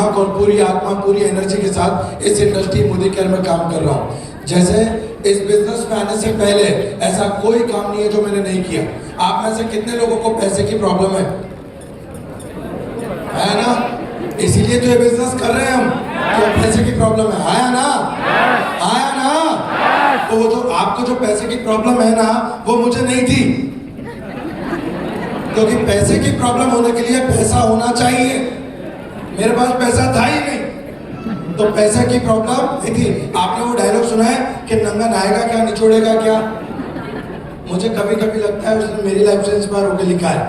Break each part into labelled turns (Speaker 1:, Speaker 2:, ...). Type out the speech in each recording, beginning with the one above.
Speaker 1: और पूरी आत्मा पूरी एनर्जी के साथ इस इंडस्ट्री मोदी केयर में काम कर रहा हूँ। जैसे इस बिजनेस में आने से पहले ऐसा कोई काम नहीं है जो मैंने नहीं किया। आप में से कितने लोगों को पैसे की प्रॉब्लम है ना? इसीलिए तो ये बिजनेस कर रहे हैं हम, कि पैसे की प्रॉब्लम है ना? आया ना? तो वो जो आपको जो पैसे की प्रॉब्लम है ना, वो मुझे नहीं थी, क्योंकि पैसे की प्रॉब्लम होने के लिए पैसा होना चाहिए। मेरे पास पैसा था ही नहीं, तो पैसे की प्रॉब्लम नहीं थी। आपने वो डायलॉग सुना है कि नंगा नहाएगा क्या निचोड़ेगा क्या? मुझे कभी कभी लगता है उसने मेरी लाइफ से इंस्पायर होकर लिखा है,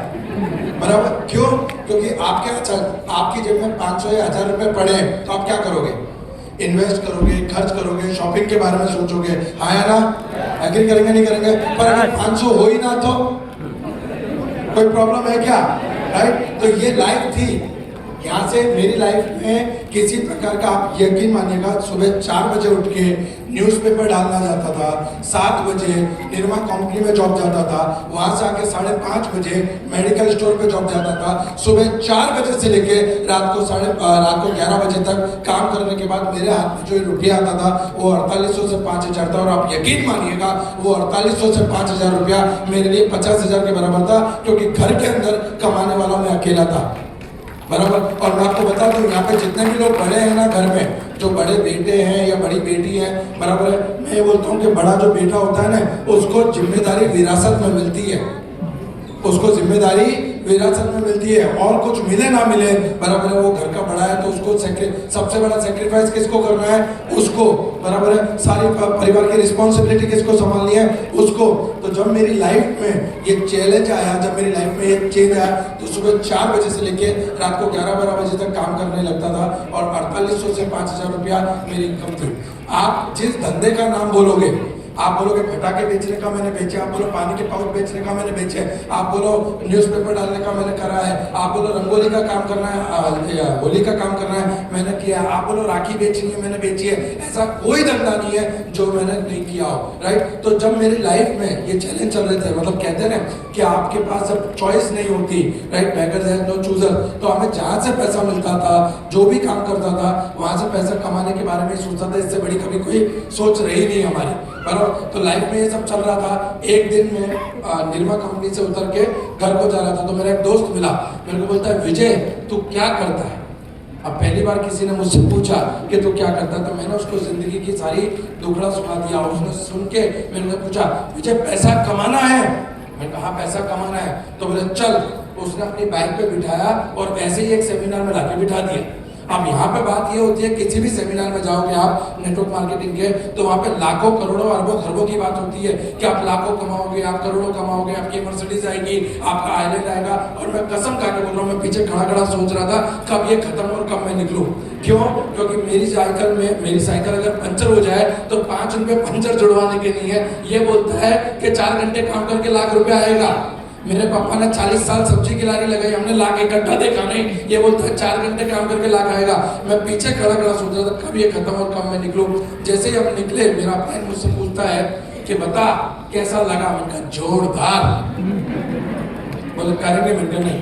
Speaker 1: बराबर। क्यों? क्योंकि आपकी जेब में 500 या 1000 रुपए पड़े हैं, तो आप क्या करोगे? इन्वेस्ट करोगे, खर्च करोगे, शॉपिंग के बारे में सोचोगे, हाँ या ना? एग्री करेंगे नहीं करेंगे? पर अगर 500 हो ही ना तो कोई प्रॉब्लम है क्या? राइट? तो ये लाइफ थी। यहाँ से मेरी लाइफ में किसी प्रकार का, आप यकीन मानिएगा, सुबह 4 बजे उठ के न्यूज़पेपर डालना जाता था, 7 बजे निर्मा कंपनी में जॉब जाता था, वहाँ से आके 5:30 बजे मेडिकल स्टोर पे जॉब जाता था, सुबह 4 बजे से लेके रात को 11 बजे तक काम करने के बाद मेरे हाथ में जो रुपया आता था वो 4800 से 5000 था। और आप यकीन मानिएगा वो 4800 से 5000 रुपया मेरे लिए 50,000 के बराबर था, क्योंकि घर के अंदर कमाने वाला मैं अकेला था, बराबर। और मैं आपको बता दूं, यहाँ पे जितने भी लोग बड़े हैं ना घर में, जो बड़े बेटे हैं या बड़ी बेटी है, बराबर है, मैं ये बोलता हूँ कि बड़ा जो बेटा होता है ना, उसको जिम्मेदारी विरासत में मिलती है, उसको जिम्मेदारी विरासत में मिलती है। और कुछ मिले ना मिले, बराबर है, वो घर का बड़ा है तो उसको सबसे बड़ा सेक्रीफाइस किसको करना है? उसको, बराबर है। सारी परिवार की रिस्पॉन्सिबिलिटी किसको संभालनी है? उसको। तो जब मेरी लाइफ में ये चैलेंज आया, जब मेरी लाइफ में ये चेंज आया, तो सुबह 4 बजे से लेके रात को 11-12 बजे तक काम करने लगता था, और 4800 से 5000 रुपया मेरी इनकम थी। आप जिस धंधे का नाम बोलोगे, आप बोलोगे पटाखे बेचने का मैंने बेचे, आप बोलो पानी के पाउच बेचने का मैंने बेचे, आप बोलो न्यूज़पेपर डालने का मैंने करा है, आप बोलो रंगोली का काम करना है, होली का काम करना है मैंने किया, आप बोलो राखी बेचनी है मैंने बेची है। ऐसा कोई धंधा नहीं है जो मैंने नहीं किया हो, राइट? तो जब मेरी लाइफ में ये चैलेंज चल रहे थे, मतलब कहते हैं ना कि आपके पास जब चॉइस नहीं होती, right, beggars have no chooser, तो हमें जहाँ से पैसा मिलता था, जो भी काम करता था, वहाँ से पैसा कमाने के बारे में सोचता था। इससे बड़ी कभी कोई सोच रही नहीं हमारी, बराबर। तो लाइफ में ये सब चल रहा था। एक दिन में निर्मा कंपनी से उतर के घर को जा रहा था, तो मेरा एक दोस्त मिला, मेरे को बोलता है, विजय तू क्या करता है? अब पहली बार किसी ने मुझसे पूछा कि तू क्या करता है, तो मैंने उसको जिंदगी की सारी दुखड़ा सुना दिया। उसने सुन के मैंने पूछा, विजय पैसा कमाना है? मैंने कहा पैसा कमाना है। तो बोले चल। उसने अपनी बाइक पे बिठाया और ऐसे ही एक सेमिनार में लाके बिठा दिया। अब यहाँ पे बात ये होती है, किसी भी सेमिनार में जाओगे आप नेटवर्क मार्केटिंग के, तो वहाँ पे लाखों करोड़ों अरबों खरबों की बात होती है कि आप लाखों कमाओगे, आप करोड़ों कमाओगे, आपकी मर्सिडीज आएगी, आपका आइलैंड आएगा। और मैं कसम खा के बोल रहा हूँ, मैं पीछे खड़ा खड़ा सोच रहा था कब ये खत्म और कब मैं निकलूँ। क्यों? क्योंकि मेरी साइकिल अगर पंचर हो जाए तो 5 रुपये पंचर जुड़वाने के नहीं है। ये बोलता है कि 4 घंटे काम करके लाख रुपया आएगा। मेरे पापा ने 40 साल सब्जी की लारी लगाई, हमने लाख इकट्ठा देखा नहीं। ये बोलता है 4 घंटे काम करके लाख आएगा। मैं पीछे खड़ा खड़ा सोच रहा था कब ये खत्म और कब मैं निकलूं। जैसे ही हम निकले, मेरा फ्रेंड मुझसे पूछता है कि बता कैसा लगा? मैंने कहा जोरदार। बोले करेंगे? मैंने कहा नहीं।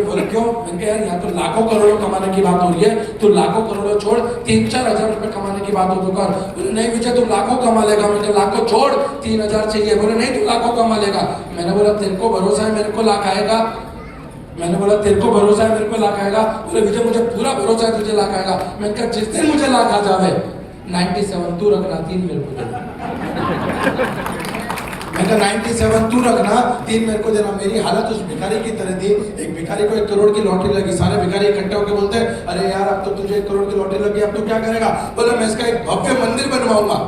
Speaker 1: बोले क्यों? मैंने कहा यार यहाँ तो लाखों करोड़ों कमाने की बात हो रही है, तू लाखों करोड़ों छोड़ 3-4 हजार रुपए कमाने की बात हो तो कर। बोले नहीं विजय तू लाखों कमा लेगा। मैंने कहा लाखों छोड़ 3000 चाहिए। बोले नहीं तू लाखों कमा लेगा। मैंने बोला तेरे को भरोसा है मेरे को लाख आएगा? मैंने बोला तेरे को भरोसा है मेरे को लाख आएगा? बोले विजय मुझे पूरा भरोसा है तुझे लाख आएगा। मैंने कहा जिस दिन मुझे लाख आ जावे 97 तू रखना, 3 मेरे को देना। मैंने कहा 97 तू रखना, 3 मेरे को देना। मेरी हालत उस भिखारी की तरह थी। एक भिखारी को 1 करोड़ की लॉटरी लगी, सारे भिखारी इकट्ठे होकर बोलते हैं अरे यार अब तो तुझे 1 करोड़ की लॉटरी लगी, अब तो क्या करेगा? बोला मैं इसका एक भव्य मंदिर बनवाऊंगा।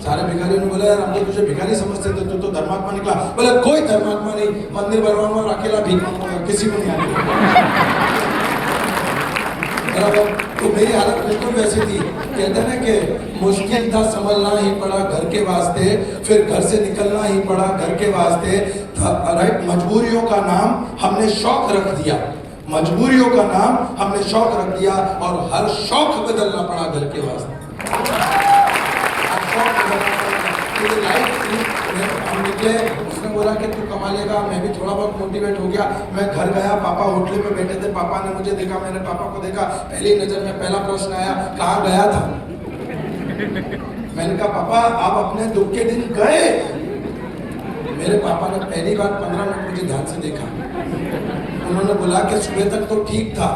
Speaker 1: सारे भिखारियों ने बोला यार हम तो तुझे भिखारी समझते थे, तू तो धर्मात्मा निकला। बोला कोई धर्मात्मा नहीं, मंदिर बनवाऊंगा और अकेला भीख मांगूंगा, किसी को नहीं आएगा। तो मेरी हालत बिल्कुल वैसी थी। कहते हैं ना कि मुश्किल था संभलना ही पड़ा घर के वास्ते, फिर घर से निकलना ही पड़ा घर के वास्ते, राइट। मजबूरियों का नाम हमने शौक रख दिया, मजबूरियों का नाम हमने शौक रख दिया, और हर शौक बदलना पड़ा घर के वास्ते। हम निकले, उसने बोला कि तू कमा लेगा, मैं भी थोड़ा बहुत मोटिवेट हो गया। मैं घर गया, पापा होटल पे बैठे थे, पापा ने मुझे देखा, मैंने पापा को देखा, पहली नजर में पहला प्रश्न आया, कहाँ गया था? मैंने कहा पापा आप अपने दुख के दिन गए? मेरे पापा ने पहली बार 15 मिनट मुझे ध्यान से देखा। उन्होंने बोला कि सुबह तक तो ठीक था,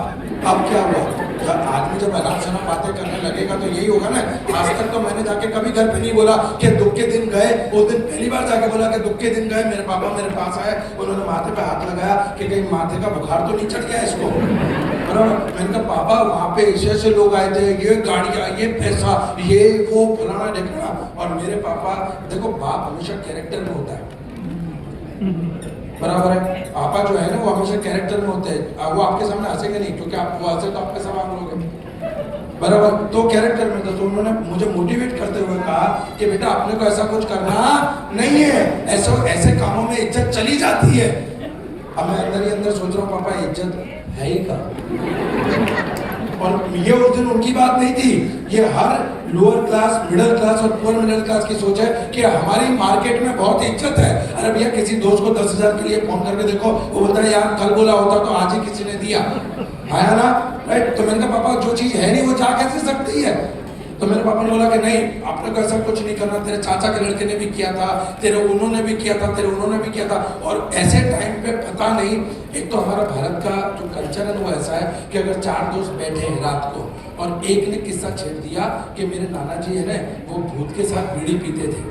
Speaker 1: अब क्या हुआ? आदमी जब आराम से बातें करने लगेगा तो यही होगा ना। आज तक तो मैंने जाके कभी घर पे नहीं बोला कि दुख के दिन गए, उस दिन पहली बार जाके बोला कि दुख के दिन गए। मेरे पापा मेरे पास आए, उन्होंने माथे पे हाथ लगाया कि कहीं माथे का बुखार तो नहीं चढ़ गया इसको। मैंने कहा पापा वहाँ पे ऐसे लोग आए थे, ये गाड़ियाँ, ये पैसा, ये वो फलाना ढिकाना। और मेरे पापा, देखो बाप हमेशा कैरेक्टर में होता है, बराबर है। पापा जो है ना वो हमेशा कैरेक्टर में होते हैं। वो आपके सामने हंसेंगे नहीं, क्योंकि आप वो हंसे तो आप पैसा मांग लोगे, बराबर। तो कैरेक्टर में था। तो उन्होंने मुझे मोटिवेट करते हुए कहा कि बेटा आपने को ऐसा कुछ करना नहीं है, ऐसे कामों में इज्जत चली जाती है। अब मैं अंदर ही अंदर सोच रहा हूँ पापा इज्जत है ही का। और ये उस दिन उनकी बात नहीं थी, ये हर लोअर क्लास, मिडिल क्लास और पुअर मिडिल क्लास की सोच है कि हमारी मार्केट में बहुत इज्जत है। अरे भैया किसी दोस्त को 10,000 के लिए फोन करके देखो, वो बोलता है यार कल बोला होता तो आज ही किसी ने दिया, आया ना, राइट। तो मैंने कहा पापा जो चीज है नहीं वो जा कैसे सकती है? तो मेरे पापा ने बोला कि नहीं, आपने को ऐसा कुछ नहीं करना, तेरे चाचा के लड़के ने भी किया था, तेरे उन्होंने भी किया था, तेरे उन्होंने भी किया था। और ऐसे टाइम पे पता नहीं, एक तो हमारा भारत का जो कल्चर है वो ऐसा है कि अगर 4 दोस्त बैठे हैं रात को और एक ने किस्सा छेड़ दिया कि मेरे नाना जी है ना वो भूत के साथ बीड़ी पीते थे,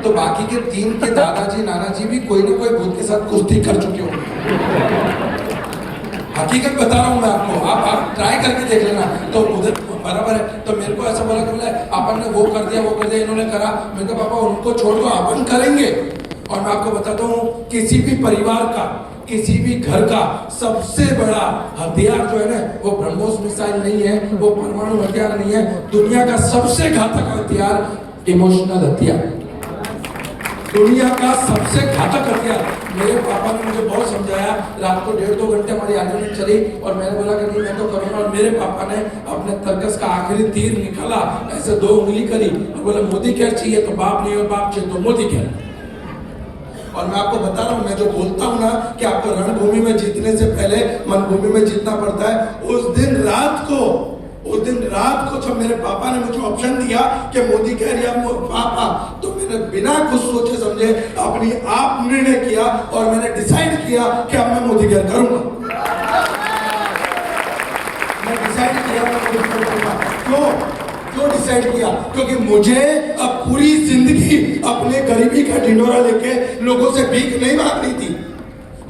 Speaker 1: तो बाकी के 3 के दादाजी नाना जी भी कोई ना कोई भूत के साथ कुश्ती कर चुके होंगे। हकीकत बता रहा हूँ मैं आपको, आप ट्राई करके देख लेना। तो उधर बराबर है। तो मेरे को ऐसा बोला कि बोले अपन ने वो कर दिया, इन्होंने करा। मैंने कहा पापा उनको छोड़ दो, अपन करेंगे। और मैं आपको बताता हूँ किसी भी परिवार का, किसी भी घर का सबसे बड़ा हथियार जो है ना वो ब्रह्मोस मिसाइल नहीं है, वो परमाणु हथियार नहीं है। दुनिया का सबसे घातक हथियार इमोशनल हथियार, दुनिया का सबसे घातक हथियार। मेरे पापा ने मुझे बहुत समझाया, रात को 1.5-2 घंटे हमारी आर्गुमेंट चली और मैंने बोला कि नहीं मैं तो करूँगा। और मेरे पापा ने अपने तर्कस का आखिरी तीर निकाला, ऐसे 2 उंगली करी और बोला मोदी क्या चाहिए तो बाप नहीं, और बाप चाहिए तो मोदी क्या। और मैं आपको बता रहा हूँ, मैं जो बोलता हूँ ना कि आपको रणभूमि में जीतने से पहले मनभूमि में जीतना पड़ता है। उस दिन रात को जब मेरे पापा ने मुझे ऑप्शन दिया कि मोदी कह रही है पापा, तो मैंने बिना कुछ सोचे समझे अपनी आप निर्णय किया और मैंने डिसाइड किया कि अब मैं मोदी कह करूंगा। मैं डिसाइड किया मैं मोदी कह करूंगा। क्यों डिसाइड किया? क्योंकि मुझे अब पूरी जिंदगी अपने गरीबी का ढिंढोरा लेके लोगों से भीख नहीं मांगनी थी।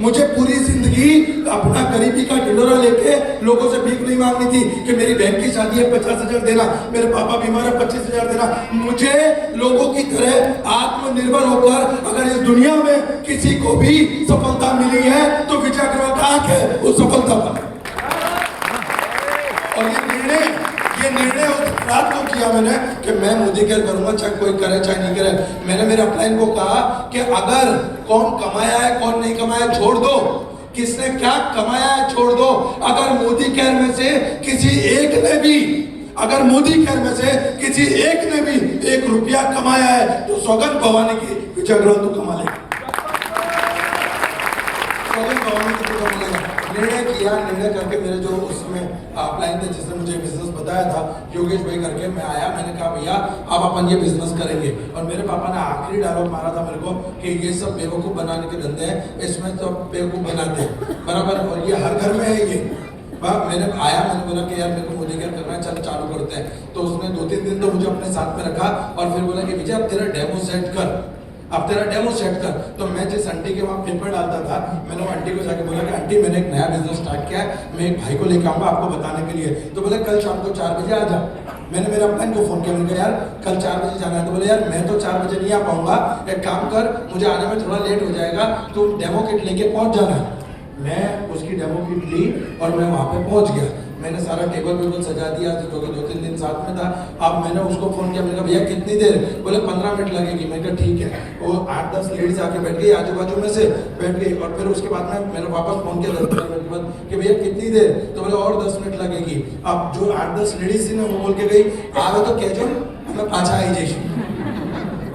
Speaker 1: मुझे पूरी जिंदगी अपना गरीबी का ढिंढोरा लेके लोगों से भीख नहीं मांगनी थी कि मेरी बहन की शादी है 50,000 देना, मेरे पापा बीमार है 25,000 देना। मुझे लोगों की तरह आत्मनिर्भर होकर अगर इस दुनिया में किसी को भी सफलता मिली है तो विजय अग्रवाल का आंख है उस सफलता पर। और ये निर्णय रात को किया मैंने कि मैं मोदी केयर करूंगा, चाहे कोई करे चाहे नहीं करे। मैंने मेरे अपलाइन को कहा कि अगर कौन कमाया है कौन नहीं कमाया छोड़ दो, किसने क्या कमाया है छोड़ दो। अगर मोदी केयर में से किसी एक ने भी, अगर मोदी केयर में से किसी एक ने भी 1 रुपया कमाया है तो सौगंध भवानी की विजय अग्रवाल तो कमा लेगा, सौगंध भवानी की तो कमा लेगा। निर्णय करके मेरे जो उस समय अपलाइन थे जिसने मुझे बिजनेस बताया था योगेश भाई करके, मैं आया, मैंने कहा भैया अब अपन ये बिजनेस करेंगे। और मेरे पापा ने आखिरी डायलॉग मारा था मेरे को कि ये सब बेवकूफ़ बनाने के धंधे हैं, इसमें तो बेवकूफ़ बनाते हैं, बराबर। और ये हर घर में है ये। मैंने बोला कि यार मेरे को मोदी केयर करना है, चल चालू करते हैं। तो उसने 2-3 दिन तो मुझे अपने साथ में रखा और फिर बोला कि विजय अब तेरा डेमो सेट कर, अब तेरा डेमो सेट कर। तो मैं जिस आंटी के वहाँ पेपर डालता था, मैंने वो आंटी को जाके बोला कि आंटी मैंने एक नया बिजनेस स्टार्ट किया है, मैं एक भाई को लेकर आऊँगा आपको बताने के लिए। तो बोले कल शाम को 4 बजे आ जा। मैंने मेरे अपलाइन को फ़ोन किया, मैंने कहा यार कल 4 बजे जाना है। तो बोले यार मैं तो 4 बजे नहीं आ पाऊँगा, एक काम कर मुझे आने में थोड़ा लेट हो जाएगा, तो डेमो किट लेके पहुँच जाना। मैं उसकी डेमो किट ली और मैं वहाँ पे पहुँच गया। मैंने सारा टेबल वेबल सजा दिया जो कि 2-3 दिन साथ में था। अब मैंने उसको फ़ोन किया, मैंने कहा भैया कितनी देर? बोले 15 मिनट लगेगी। मैंने कहा ठीक है। वो 8-10 लेडीज आके बैठ गई, आजू बाजू में से बैठ गई। और फिर उसके बाद में मैंने वापस फ़ोन किया 10 मिनट के बाद कि भैया कितनी देर? तो बोले और 10 मिनट लगेगी। अब जो 8-10 लेडीज थी ना वो बोल के गई आवे तो कहजो हमें पाछा आई जाइए,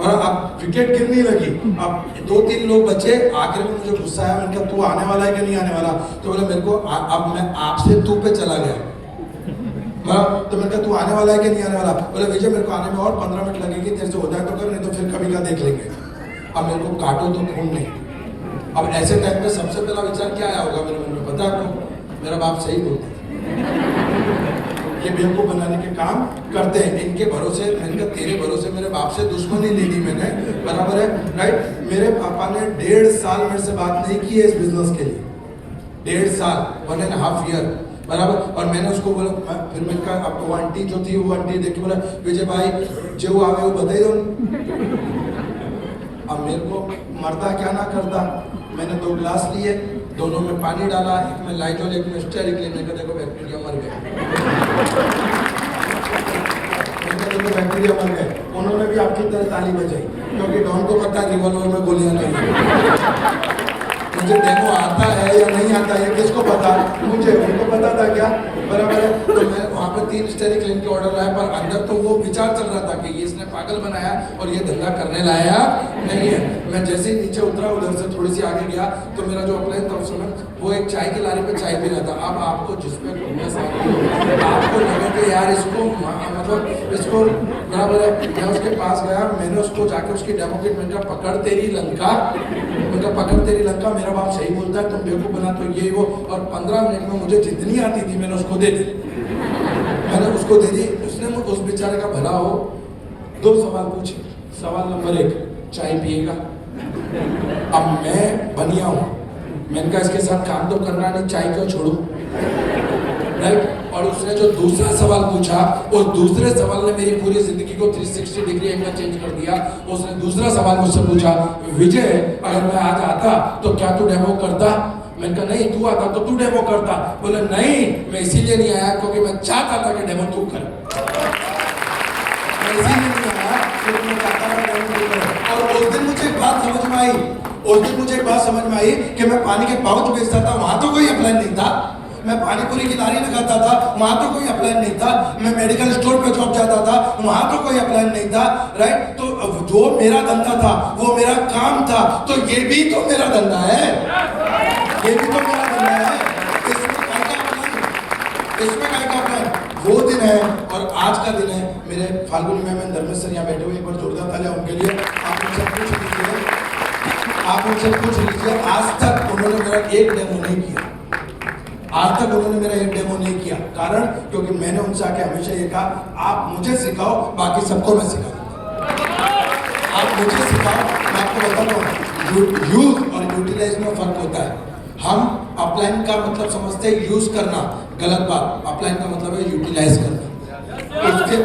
Speaker 1: और अब विकेट गिरने लगी, अब 2-3 लोग बचे, आखिर में मुझे गुस्सा आया, मैंने कहा तू आने वाला है कि नहीं आने वाला? तो बोले मेरे को अब मैं आपसे तू पे चला गया। तो मैंने कहा तू आने वाला है कि नहीं आने वाला? बोले विजय मेरे को आने में और 15 मिनट लगेगी, तेरे से हो जाए तो कर, नहीं तो फिर कभी का देख लेंगे। अब मेरे को काटो तो खून नहीं। अब ऐसे टाइम पे सबसे पहला विचार क्या आया होगा मेरे मन में, पता है आपको? मेरा बाप सही बोलता ये बेवकूफ बनाने के काम करते हैं, इनके भरोसे, मैंने कहा तेरे भरोसे मेरे बाप से दुश्मनी ले ली मैंने, बराबर है, राइट? मेरे पापा ने 1.5 साल मेरे से बात नहीं की है इस बिजनेस के लिए, 1.5 साल, 1.5 ईयर, बराबर। और मैंने उसको बोला, फिर मैंने कहा अब वो आंटी जो थी, वो आंटी देख के बोला विजय भाई जो आवे वो बताई दो। अब मेरे को मरता क्या ना करता, मैंने 2 ग्लास लिए, दोनों में पानी डाला, एक में लाइजॉल एक में स्टेरिक, लेने का देखो बैक्टीरिया मर गए, देखो बैक्टीरिया मर गए। उन्होंने भी आपकी तरह ताली बजाई, क्योंकि डॉन को पता है रिवॉल्वर में गोलियां नहीं। मुझे डेमो आता है या नहीं आता है किसको पता, मुझे उनको पता था क्या, बराबर है। तो मैं वहाँ पे 3 स्टेरिक लेने के ऑर्डर लाया, पर अंदर तो वो विचार चल रहा था कि ये इसने पागल बनाया और ये धंधा करने लाया नहीं है। मैं जैसे ही नीचे उतरा, उधर से थोड़ी सी आगे गया, तो मेरा जो अपलाइन था उस समय, वो एक चाय की लारी पे चाय पी रहा था। अब आपको जिसमें आपको लगा कि यार इसको मतलब इसको बराबर है, मैं उसके पास गया, मैंने उसको जाके उसकी डेमो किट, मैंने कहा पकड़ तेरी लंका, उनका पकड़ तेरी लंका, मेरा बाप सही बोलता है, तुम बेवकूफ बना तो ये वो। और 15 मिनट में मुझे जितनी आती थी मैंने उसको दे दी, मैंने उसको दे दी। उसने उस बेचारे का भला हो 2 सवाल पूछे। सवाल नंबर 1, चाय पिएगा? अब मैं बनिया हूँ, मैंने कहा इसके साथ काम तो करना नहीं, चाय क्यों छोड़ू, राइट? और उसने जो दूसरा सवाल पूछा, उस दूसरे सवाल ने मेरी पूरी जिंदगी को 360 डिग्री एंगल चेंज कर दिया। उसने दूसरा सवाल मुझसे पूछा, विजय अगर मैं आज आता तो क्या तू डेमो करता? मैंने कहा नहीं, तू आता तो तू डेमो करता। बोले नहीं, मैं इसीलिए नहीं आया क्योंकि मैं चाहता था कि डेमो तू कर, मैं इसीलिए नहीं आया क्योंकि मैं चाहता था डेमो तू कर। और उस दिन मुझे एक बात समझ में आई, उस दिन मुझे एक बात समझ में आई कि मैं पानी के पाउच बेचता था, वहां तो कोई अप्लाई नहीं था। मैं पानी पूरी की लारी लगाता था, वहां तो कोई अप्लाई नहीं था। मैं मेडिकल स्टोर पे जॉब जाता था, वहां तो कोई अप्लाई नहीं था, राइट? तो जो मेरा धंधा था वो मेरा काम था, तो ये भी तो मेरा धंधा है, ये भी तो मेरा धंधा है। इसमें क्या का प्लान? वो दिन है और आज का दिन है। मेरे फाल्गुनी मैम धर्मेश सर यहाँ बैठे हुए, एक बार जोरदार तालियां उनके लिए। आप उनसे पूछ लीजिए, आप उनसे पूछ लीजिए, आज तक उन्होंने मेरा एक डेमो नहीं किया, आज तक उन्होंने मेरा एक डेमो नहीं किया। कारण क्योंकि मैंने उनसे आके हमेशा ये कहा, आप मुझे सिखाओ, बाकी सबको मैं सिखाऊंगा। आप मुझे सिखाओ, मैं आपको बताता हूँ यूज और यूटिलाइज में फर्क होता है। हम अपलाइन का मतलब समझते हैं यूज करना, गलत बात। अपलाइन का मतलब है यूटिलाइज करना,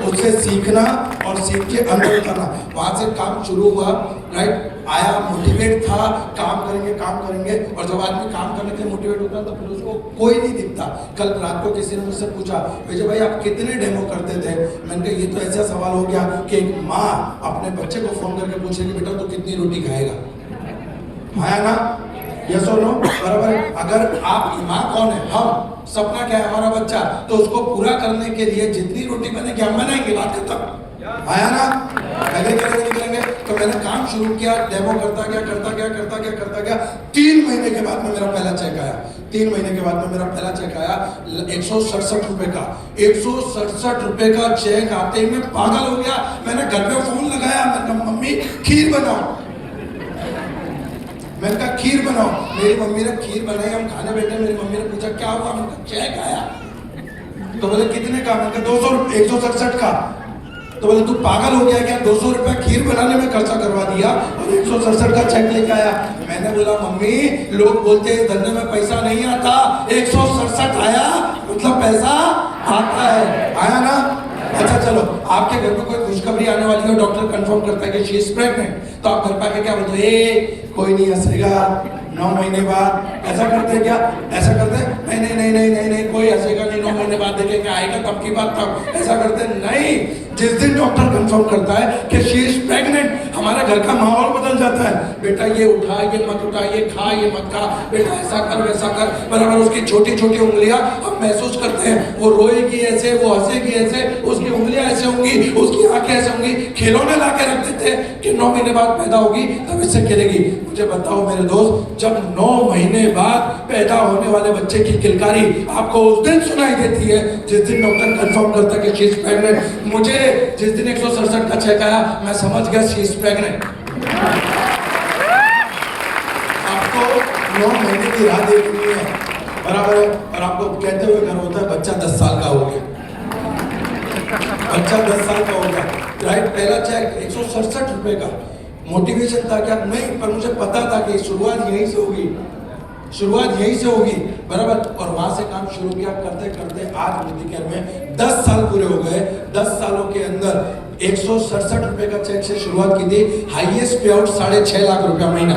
Speaker 1: उससे सीखना और सीख के अंदर उतारना। वहां से काम शुरू हुआ, राइट? आया, मोटिवेट था, काम करेंगे काम करेंगे। और जब आदमी काम करने के लिए मोटिवेट होता है तो फिर उसको कोई नहीं दिखता। कल रात को किसी ने मुझसे पूछा, विजय भाई आप कितने डेमो करते थे? मैंने कहा ये तो ऐसा सवाल हो गया कि एक माँ अपने बच्चे को फोन करके पूछेगी बेटा तू कितनी रोटी खाएगा? आया ना? यस और नो, बराबर? अगर आप माँ कौन है? हम। सपना क्या है? हमारा बच्चा। तो उसको पूरा करने के लिए जितनी रोटी बनेगी हम बनाएंगे, बात खत्म। आया ना? अगर करेंगे। तो मैंने काम शुरू किया, डेमो करता गया। 3 महीने के बाद में मेरा पहला चेक आया। 3 महीने के बाद में मेरा पहला चेक आया 167 रुपए का। 167 रुपए का चेक आते ही मैं पागल हो गया। मैंने घर पे फोन लगाया, मैंने कहा मम्मी खीर बनाओ। मैंने कहा खीर बनाओ। मेरी मम्मी ने खीर बनाई, हम खाने बैठे। मेरी मम्मी ने पूछा क्या हुआ? मैंने कहा चेक आया। तो बोले कितने का? मैंने कहा 167 का। तो बोले तू पागल हो गया क्या? 200 रुपया खीर बनाने में खर्चा करवा दिया और 167 का चेक लेके आया। मैंने बोला मम्मी लोग बोलते हैं धंधे में पैसा नहीं आता, 167 आया मतलब पैसा आता है। आया ना? अच्छा चलो, आपके घर में कोई खुशखबरी आने वाली है, डॉक्टर कंफर्म करता है कि शी इज प्रेग्नेंट, तो आप घर पे आके क्या बोलते हो? कोई नहीं हंसेगा 9 महीने बाद। ऐसा करते हैं क्या? ऐसा करते हैं? नहीं, कोई हंसेगा नहीं, 9 महीने बाद देखेंगे आएगा तब की बात तब। ऐसा करते हैं? नहीं, जिस दिन डॉक्टर कंफर्म करता है कि शी इज प्रेग्नेंट, हमारे घर का माहौल बदल जाता है। बेटा ये उठा, ये मत उठा, ये खा, ये मत खा, बेटा ऐसा कर वैसा कर। बराबर उसकी छोटी छोटी उंगलियां हम महसूस करते हैं, वो रोएगी ऐसे, वो हंसेगी ऐसे, उसकी उंगलियां ऐसे होंगी, उसकी आंखें ऐसे होंगी। खिलौने ला के रख देते हैं कि 9 महीने बाद पैदा होगी तब इससे खेलेगी। मुझे बताओ मेरे दोस्त, जब 9 महीने बाद पैदा होने वाले बच्चे की किलकारी आपको उस दिन सुनाई देती है जिस दिन डॉक्टर कंफर्म करता है कि शी इज प्रेग्नेंट। मुझे जिस दिन 167 का चेक आया मैं समझ गया शी इज प्रेग्नेंट। आपको 9 महीने की राह देखनी है, बराबर है। और आपको कहते हुए घर होता है बच्चा 10 साल का हो गया, बच्चा 10 साल का हो गया, राइट। पहला चेक 167 रुपए का। मोटिवेशन था क्या? नहीं, पर मुझे पता था कि शुरुआत यहीं से होगी, शुरुआत यहीं से होगी, बराबर। और वहां से काम शुरू किया, करते करते आज मोदी केयर में 10 साल पूरे हो गए। 10 सालों के अंदर 167 रुपए का चेक से शुरुआत की थी। हाईएस्ट पे आउट 6.5 लाख रुपया महीना,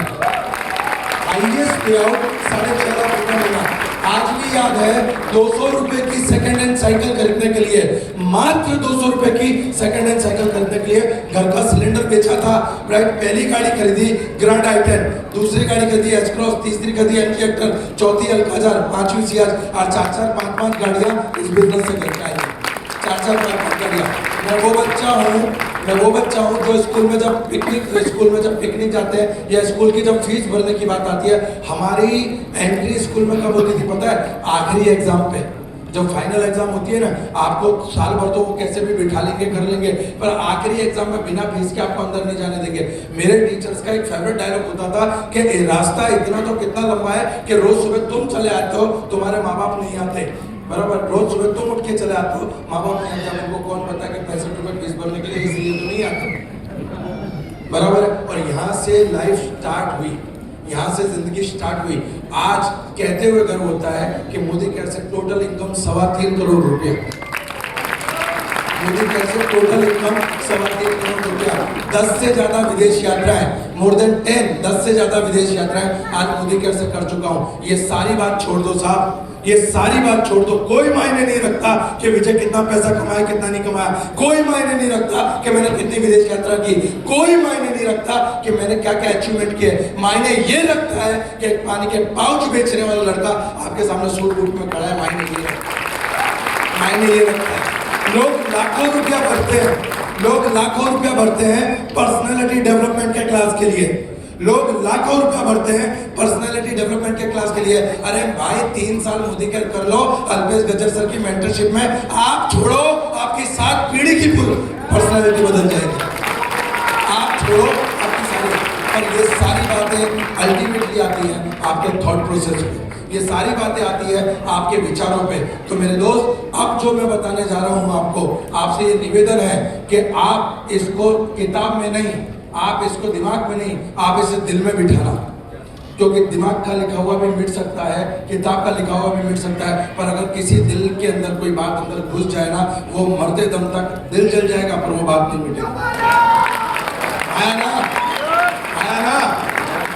Speaker 1: हाईएस्ट पे आउट 6.5 लाख रुपया महीना। आज भी याद है 200 रुपए की सेकंड हैंड साइकिल खरीदने के लिए, मात्र 200 रुपए की सेकंड हैंड साइकिल खरीदने के लिए घर का सिलेंडर बेचा था, राइट। पहली गाड़ी खरीदी ग्रैंड आई10, दूसरी गाड़ी खरीदी एच क्रॉस, तीसरी खरीदी एनजी हेक्टर, चौथी अल्काजार, पांचवी सियाज, और 4-4, 5-5 गाड़ियां इस बिजनेस से घर आई। 4-4, 5-5 गाड़ियां। मैं वो बच्चा हूँ जो स्कूल में जब पिकनिक जाते हैं या स्कूल की जब फीस भरने की बात आती है, हमारी एंट्री स्कूल में कब होती थी पता है? आखिरी एग्जाम पे, जब फाइनल एग्जाम होती है ना, आपको साल भर तो वो कैसे भी बिठा लेंगे, कर लेंगे, पर आखिरी एग्जाम में बिना फीस के आपको अंदर नहीं जाने देंगे। मेरे टीचर्स का एक फेवरेट डायलॉग होता था कि रास्ता इतना तो कितना लंबा है कि रोज सुबह तुम चले आते हो, तुम्हारे माँ बाप नहीं आते, बराबर। रोज सुबह तुम उठ के चले आते हो, माँ बाप नहीं आते। उनको कौन पता कि 65 रुपए फीस भरने के लिए, इसलिए तो नहीं आते, बराबर। और यहाँ से लाइफ स्टार्ट हुई, यहाँ से जिंदगी स्टार्ट हुई। आज कहते हुए गर्व होता है कि मोदी केयर से टोटल इनकम 3.25 करोड़ रुपया, मोदी केयर से टोटल इनकम 3.25 करोड़ रुपया। 10 से ज्यादा विदेश यात्राएं, मोर देन 10 से ज्यादा विदेश यात्राएं आज मोदी केयर से कर चुका हूं। ये सारी बात छोड़ दो साहब, ये सारी बात छोड़ दो। कोई मायने नहीं रखता कि विजय कितना पैसा कमाया कितना नहीं कमाया, कोई मायने नहीं रखता कि मैंने कितनी विदेश यात्रा की, कोई मायने नहीं रखता कि मैंने क्या क्या अचीवमेंट किए। मायने ये रखता है कि एक पानी के पाउच बेचने वाला लड़का आपके सामने सूट बूट में खड़ा है, मायने ये रखता, मायने ये रखता है। लोग लाखों रुपया भरते हैं, लोग लाखों रुपया भरते हैं पर्सनैलिटी डेवलपमेंट के क्लास के लिए, लोग लाखों रुपया भरते हैं पर्सनैलिटी डेवलपमेंट के क्लास के लिए। अरे भाई 3 साल मोदी केयर कर लो अल्पेश गज्जर सर की मेंटरशिप में, आप छोड़ो आपकी 7 पीढ़ी की पर्सनैलिटी बदल जाएगी, आप छोड़ो आपकी सारी। और ये सारी बातें अल्टीमेटली आती हैं आपके थॉट प्रोसेस पे, ये सारी बातें आती है आपके विचारों पे। तो मेरे दोस्त, अब जो मैं बताने जा रहा हूं आपको, आपसे ये निवेदन है कि आप इसको किताब में नहीं, आप इसको दिमाग में नहीं, आप इसे दिल में बिठाना। क्योंकि दिमाग का लिखा हुआ भी मिट सकता है, किताब का लिखा हुआ भी मिट सकता है, पर अगर किसी दिल के अंदर कोई बात अंदर घुस जाए ना, वो मरते दम तक दिल जल जाएगा पर वो बात नहीं मिटेगी। आया ना?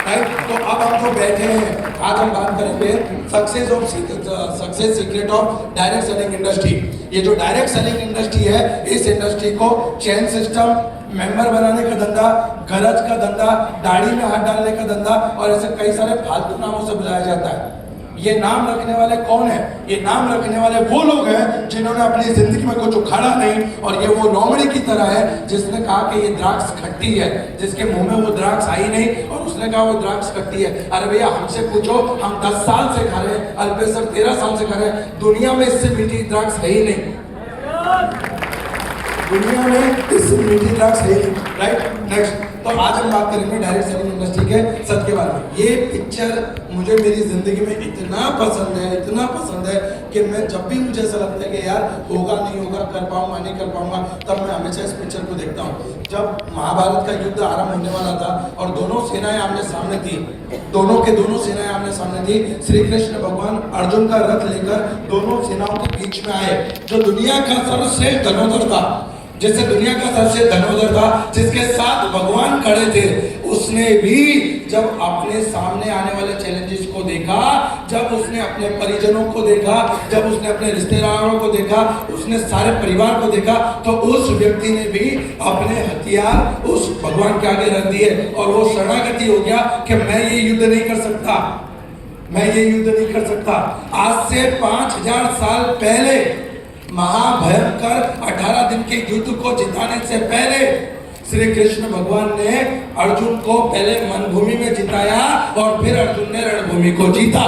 Speaker 1: राइट। तो अब हम जो बैठे हैं, आज हम बात करेंगे success secret of direct selling industry. ये जो डायरेक्ट सेलिंग इंडस्ट्री है, इस इंडस्ट्री को चेन सिस्टम, मेंबर बनाने का धंधा, गरज का धंधा, दाढ़ी में हाथ डालने का धंधा और ऐसे कई सारे फालतू नामों से बुलाया जाता है। ये नाम रखने वाले कौन है? ये नाम रखने वाले वो लोग हैं जिन्होंने अपनी जिंदगी में कुछ उखाड़ा नहीं, और ये वो लोमड़ी की तरह है जिसने कहा कि ये द्राक्ष खट्टी है, जिसके मुंह में वो द्राक्ष आई नहीं और उसने कहा वो द्राक्ष खट्टी है। अरे भैया हमसे पूछो, हम 10 साल से खा रहे हैं, अल्पेश सर 13 साल से खा रहे हैं, दुनिया में इससे मीठी द्राक्ष है ही नहीं, दुनिया में इससे मीठी द्राक्ष है ही नहीं, राइट। नेक्स्ट, तो आज हम बात करेंगे डायरेक्ट सेलिंग इंडस्ट्री के सच के बारे में। ये पिक्चर मुझे मेरी जिंदगी में इतना पसंद है कि मैं जब भी मुझे ऐसा लगता है कि यार होगा नहीं होगा, कर पाऊंगा नहीं कर पाऊंगा, तब मैं हमेशा इस पिक्चर को देखता हूँ। जब महाभारत का युद्ध आरंभ होने वाला था और दोनों सेनाएं आमने सामने थी, दोनों सेनाएं आमने सामने थी, श्री कृष्ण भगवान अर्जुन का रथ लेकर दोनों सेनाओं के बीच में आए। जो दुनिया का सर्वश्रेष्ठ धनुर्धर था, जैसे दुनिया का सबसे धनोधर था, जिसके साथ भगवान खड़े थे, उसने भी जब अपने सामने आने वाले चैलेंजेस को देखा, जब उसने अपने परिजनों को देखा, जब उसने अपने रिश्तेदारों को देखा, उसने सारे परिवार को देखा, तो उस व्यक्ति ने भी अपने हथियार उस भगवान के आगे रख दिए और वो शरणागति हो गया कि मैं ये युद्ध नहीं कर सकता, मैं ये युद्ध नहीं कर सकता। आज से 5000 साल पहले महाभयंकर 18 दिन के युद्ध को जिताने से पहले श्री कृष्ण भगवान ने अर्जुन को पहले मनभूमि में जिताया और फिर अर्जुन ने रणभूमि को जीता।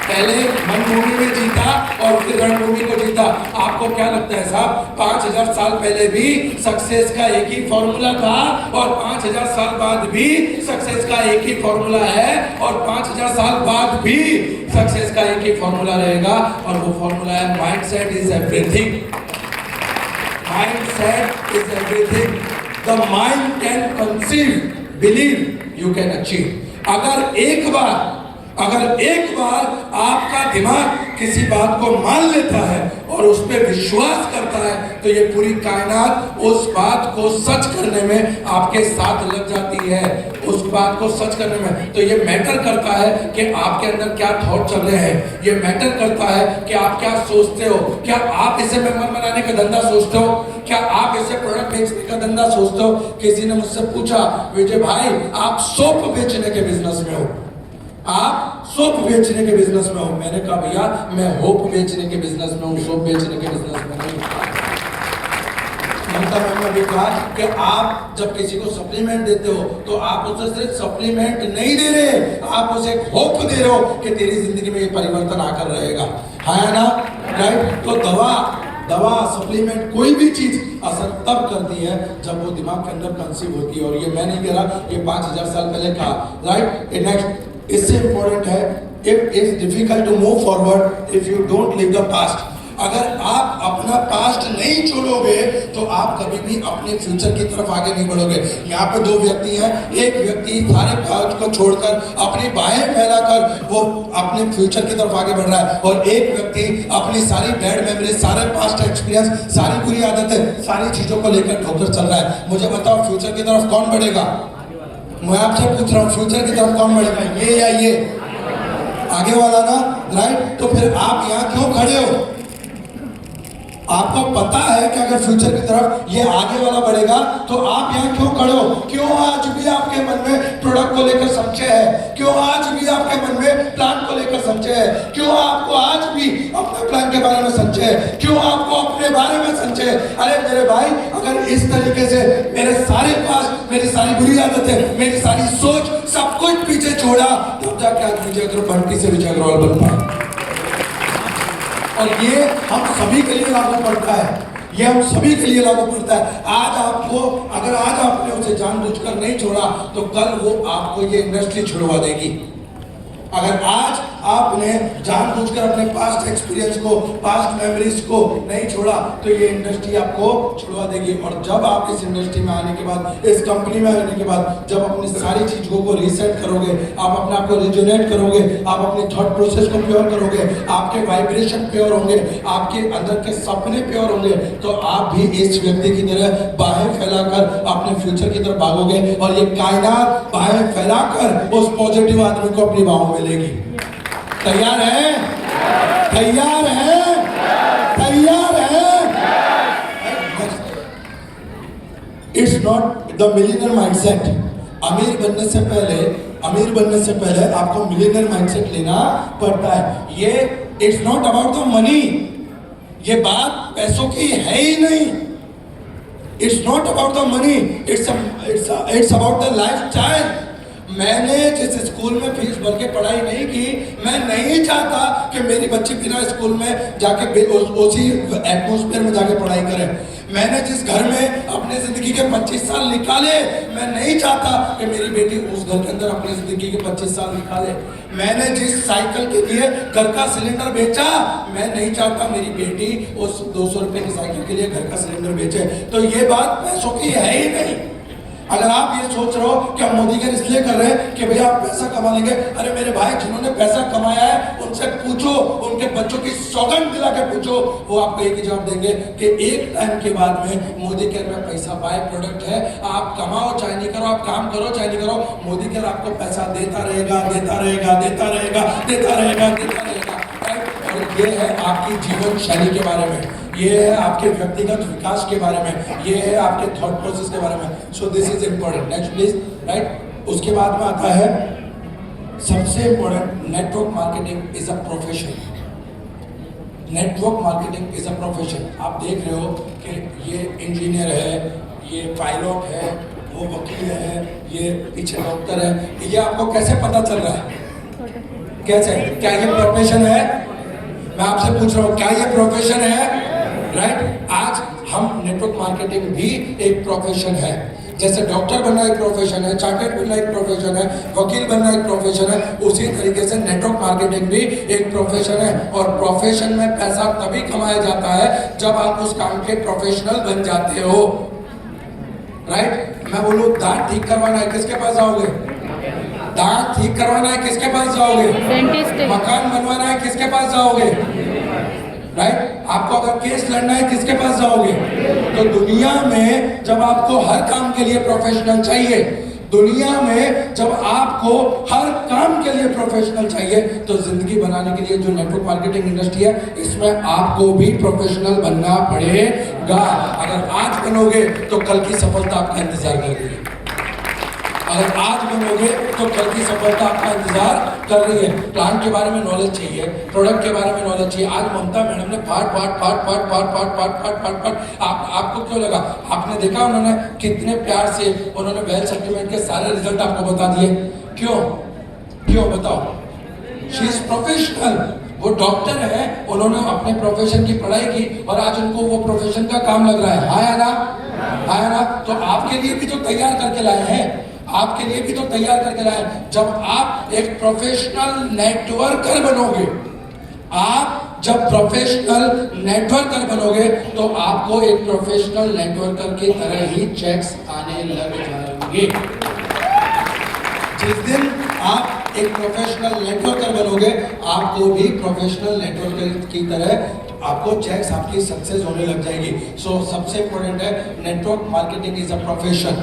Speaker 1: पहले मनभूमि में जीता और फिर रणभूमि को जीता। आपको क्या लगता है साहब, 5000 साल पहले भी सक्सेस का एक ही फॉर्मूला था और 5000 साल बाद भी सक्सेस का एक ही फॉर्मूला है और 5000 साल बाद भी सक्सेस का एक ही फॉर्मूला रहेगा और वो फॉर्मूला है mindset is everything. Mindset is everything. The mind can conceive, believe, you can achieve. अगर एक बार आपका दिमाग किसी बात को मान लेता है और उस पर विश्वास करता है तो ये पूरी कायनात उस बात को सच करने में आपके साथ लग जाती है। उस बात को सच करने में तो ये मैटर करता है कि आपके अंदर क्या थॉट चल रहे हैं, ये मैटर करता है कि आप क्या सोचते हो। क्या आप इसे मेंबर बनाने का धंधा सोचते हो? क्या आप इसे प्रोडक्ट बेचने का धंधा सोचते हो? किसी ने मुझसे पूछा, विजय भाई आप सोप बेचने के बिजनेस में हो, आप सोप बेचने के बिजनेस में हो। मैंने कहा भैया मैं होप बेचने के बिजनेस में हूँ, सोप बेचने के बिजनेस में नहीं। ममता मैम ने भी कहा कि आप जब किसी को सप्लीमेंट देते हो तो आप उसे सिर्फ सप्लीमेंट नहीं दे रहे, आप उसे होप दे रहे हो कि तेरी जिंदगी में ये परिवर्तन आकर रहेगा। है ना? राइट। तो दवा सप्लीमेंट कोई भी चीज असर तब करती है जब वो दिमाग के अंदर कंसीव होती है। और ये मैं नहीं कह रहा, ये 5000 साल पहले कहा। राइट। नेक्स्ट इससे इंपॉर्टेंट है, it is difficult to move forward if you don't live the past. अगर आप अपना पास्ट नहीं छोड़ोगे तो आप कभी भी अपने फ्यूचर की तरफ आगे नहीं बढ़ोगे। यहाँ पे दो व्यक्ति हैं, एक व्यक्ति सारे पास्ट को छोड़कर अपनी बाहें फैलाकर वो अपने फ्यूचर की तरफ आगे बढ़ रहा है और एक व्यक्ति अपनी सारी बैड मेमोरी, सारे पास्ट एक्सपीरियंस, सारी बुरी आदतें, सारी चीजों को लेकर ठोकर चल रहा है। मुझे बताओ फ्यूचर की तरफ कौन बढ़ेगा? मैं आपसे पूछ रहा हूँ फ्यूचर की तरफ कौन बढ़ेगा, ये या ये? आगे वाला ना। राइट। तो फिर आप यहाँ क्यों खड़े हो? आपको पता है कि अगर फ्यूचर की तरफ ये आगे वाला बढ़ेगा तो आप यहाँ क्यों खड़े हो? क्यों आज भी आपके मन में प्रोडक्ट को लेकर संशय है? क्यों आज भी आपके मन में प्लान को लेकर संशय है? क्यों आपको आज भी अपने प्लान के बारे में संशय है? क्यों आपको अपने बारे में संशय है? अरे मेरे भाई, अगर इस तरीके से मेरे सारे पास, मेरी सारी बुरी आदतें, मेरी सारी सोच, सब कुछ पीछे छोड़ा तब जाके आज विजय अग्रवाल बंटी से विजय अग्रवाल बन पाए। और ये हम सभी के लिए लागू पड़ता है, ये हम सभी के लिए लागू पड़ता है। आज आपको, अगर आज आपने उसे जानबूझकर नहीं छोड़ा तो कल वो आपको ये इंडस्ट्री छुड़वा देगी। अगर आज आपने जानबूझकर अपने पास्ट एक्सपीरियंस को, पास्ट मेमोरीज को नहीं छोड़ा तो ये इंडस्ट्री आपको छुड़वा देगी। और जब आप इस इंडस्ट्री में आने के बाद, इस कंपनी में आने के बाद, जब अपनी सारी चीजों को रीसेट करोगे, आप अपने आप को रिजुनेट करोगे, आप अपने थॉट प्रोसेस को प्योर करोगे, आपके वाइब्रेशन प्योर होंगे, आपके अंदर के सपने प्योर होंगे, तो आप भी इस व्यक्ति की तरह बाहें फैलाकर अपने फ्यूचर की तरफ भागोगे और ये कायनात बाहें फैलाकर उस पॉजिटिव आदमी को अपनी बाहों में लेगी। तैयार है? तैयार है? तैयार है? It's not the millionaire mindset. अमीर बनने से पहले आपको मिलियनर माइंडसेट लेना पड़ता है। ये it's not about the money, ये बात पैसों की है ही नहीं। It's not about the money, it's about the lifestyle. मैंने जिस स्कूल में फीस भर के पढ़ाई नहीं की, मैं नहीं चाहता कि मेरी बच्ची बिना स्कूल में जाके उसी एटमॉस्फेयर में जाके पढ़ाई करे। मैंने जिस घर में अपने जिंदगी के 25 साल निकाले, मैं नहीं चाहता कि मेरी बेटी उस घर के अंदर अपनी जिंदगी के 25 साल निकाले। मैंने जिस साइकिल के लिए घर का सिलेंडर बेचा, मैं नहीं चाहता मेरी बेटी उस 200 रुपए की साइकिल के लिए घर का सिलेंडर बेचे। तो ये बात पैसों की है ही नहीं। अगर आप ये सोच रहे हो कि हम मोदी केयर इसलिए कर रहे हैं कि भैया आप पैसा कमा लेंगे, अरे मेरे भाई जिन्होंने पैसा कमाया है उनसे पूछो, उनके बच्चों की सौगंध दिला के पूछो, वो आपको एक ही जवाब देंगे कि एक टाइम के बाद में मोदी केयर में पैसा बाय प्रोडक्ट है। आप कमाओ चाहे नहीं करो, आप काम करो चाहे नहीं करो, मोदी केयर आपको पैसा देता रहेगा, देता रहेगा, देता रहेगा, देता रहेगा, देता रहेगा। और ये है आपकी जीवन शैली के बारे में, ये है आपके व्यक्तिगत विकास के बारे में, ये है आपके थॉट प्रोसेस के बारे में। So this is important. Next please, right. उसके बाद में आता है सबसे important, network marketing is a profession. Network marketing is a profession. आप देख रहे हो कि ये इंजीनियर है, ये पायलट है, वो वकील है, ये पीछे डॉक्टर है, ये आपको कैसे पता चल रहा है? कैसे? क्या ये प्रोफेशन है? मैं आपसे पूछ रहा हूँ, क्या ये प्रोफेशन है? राइट। आज हम नेटवर्क मार्केटिंग भी एक प्रोफेशन है। जैसे डॉक्टर बनना एक प्रोफेशन है, चार्टर्ड बनना एक प्रोफेशन है, वकील बनना एक प्रोफेशन है, उसी तरीके से नेटवर्क मार्केटिंग भी एक प्रोफेशन है। और प्रोफेशन में पैसा तभी कमाया जाता है जब आप उस काम के प्रोफेशनल बन जाते हो। राइट। मैं बोलूँ दांत ठीक करवाना है, किसके पास जाओगे? दांत ठीक करवाना है, किसके पास जाओगे? मकान बनवाना है, किसके पास जाओगे? राइट। आपको अगर केस लड़ना है, किसके पास जाओगे? तो दुनिया में जब आपको हर काम के लिए प्रोफेशनल चाहिए, दुनिया में जब आपको हर काम के लिए प्रोफेशनल चाहिए, तो जिंदगी बनाने के लिए जो नेटवर्क मार्केटिंग इंडस्ट्री है, इसमें आपको भी प्रोफेशनल बनना पड़ेगा। अगर आज बनोगे तो कल की सफलता आपका इंतजार कर रही है। अगर आज बनोगे तो कल की सफलता आपका इंतजार कर रही है। प्लान के बारे में नॉलेज चाहिए, प्रोडक्ट के बारे में नॉलेज चाहिए। आज ममता मैडम ने आपको क्यों लगा? आपने देखा उन्होंने कितने प्यार से उन्होंने वेल्थ सप्लीमेंट के सारे रिजल्ट आपको बता दिए। क्यों? क्यों बताओ? She is professional. वो डॉक्टर है, उन्होंने अपने प्रोफेशन की पढ़ाई की और आज उनको वो प्रोफेशन का काम लग रहा है। आया ना? आया ना? तो आपके लिए भी तो तैयार करके लाए हैं, आपके लिए भी तो तैयार करके लाए। जब आप एक प्रोफेशनल नेटवर्कर बनोगे, आप जब प्रोफेशनल नेटवर्कर बनोगे तो आपको एक प्रोफेशनल नेटवर्कर की तरह ही चेक्स आने लग जाएंगे। जिस दिन आप एक प्रोफेशनल नेटवर्कर बनोगे, आपको भी प्रोफेशनल नेटवर्कर की तरह आपको चेक्स, आपकी सक्सेस होने लग जाएगी। सो सबसे इंपॉर्टेंट है, network marketing is a profession.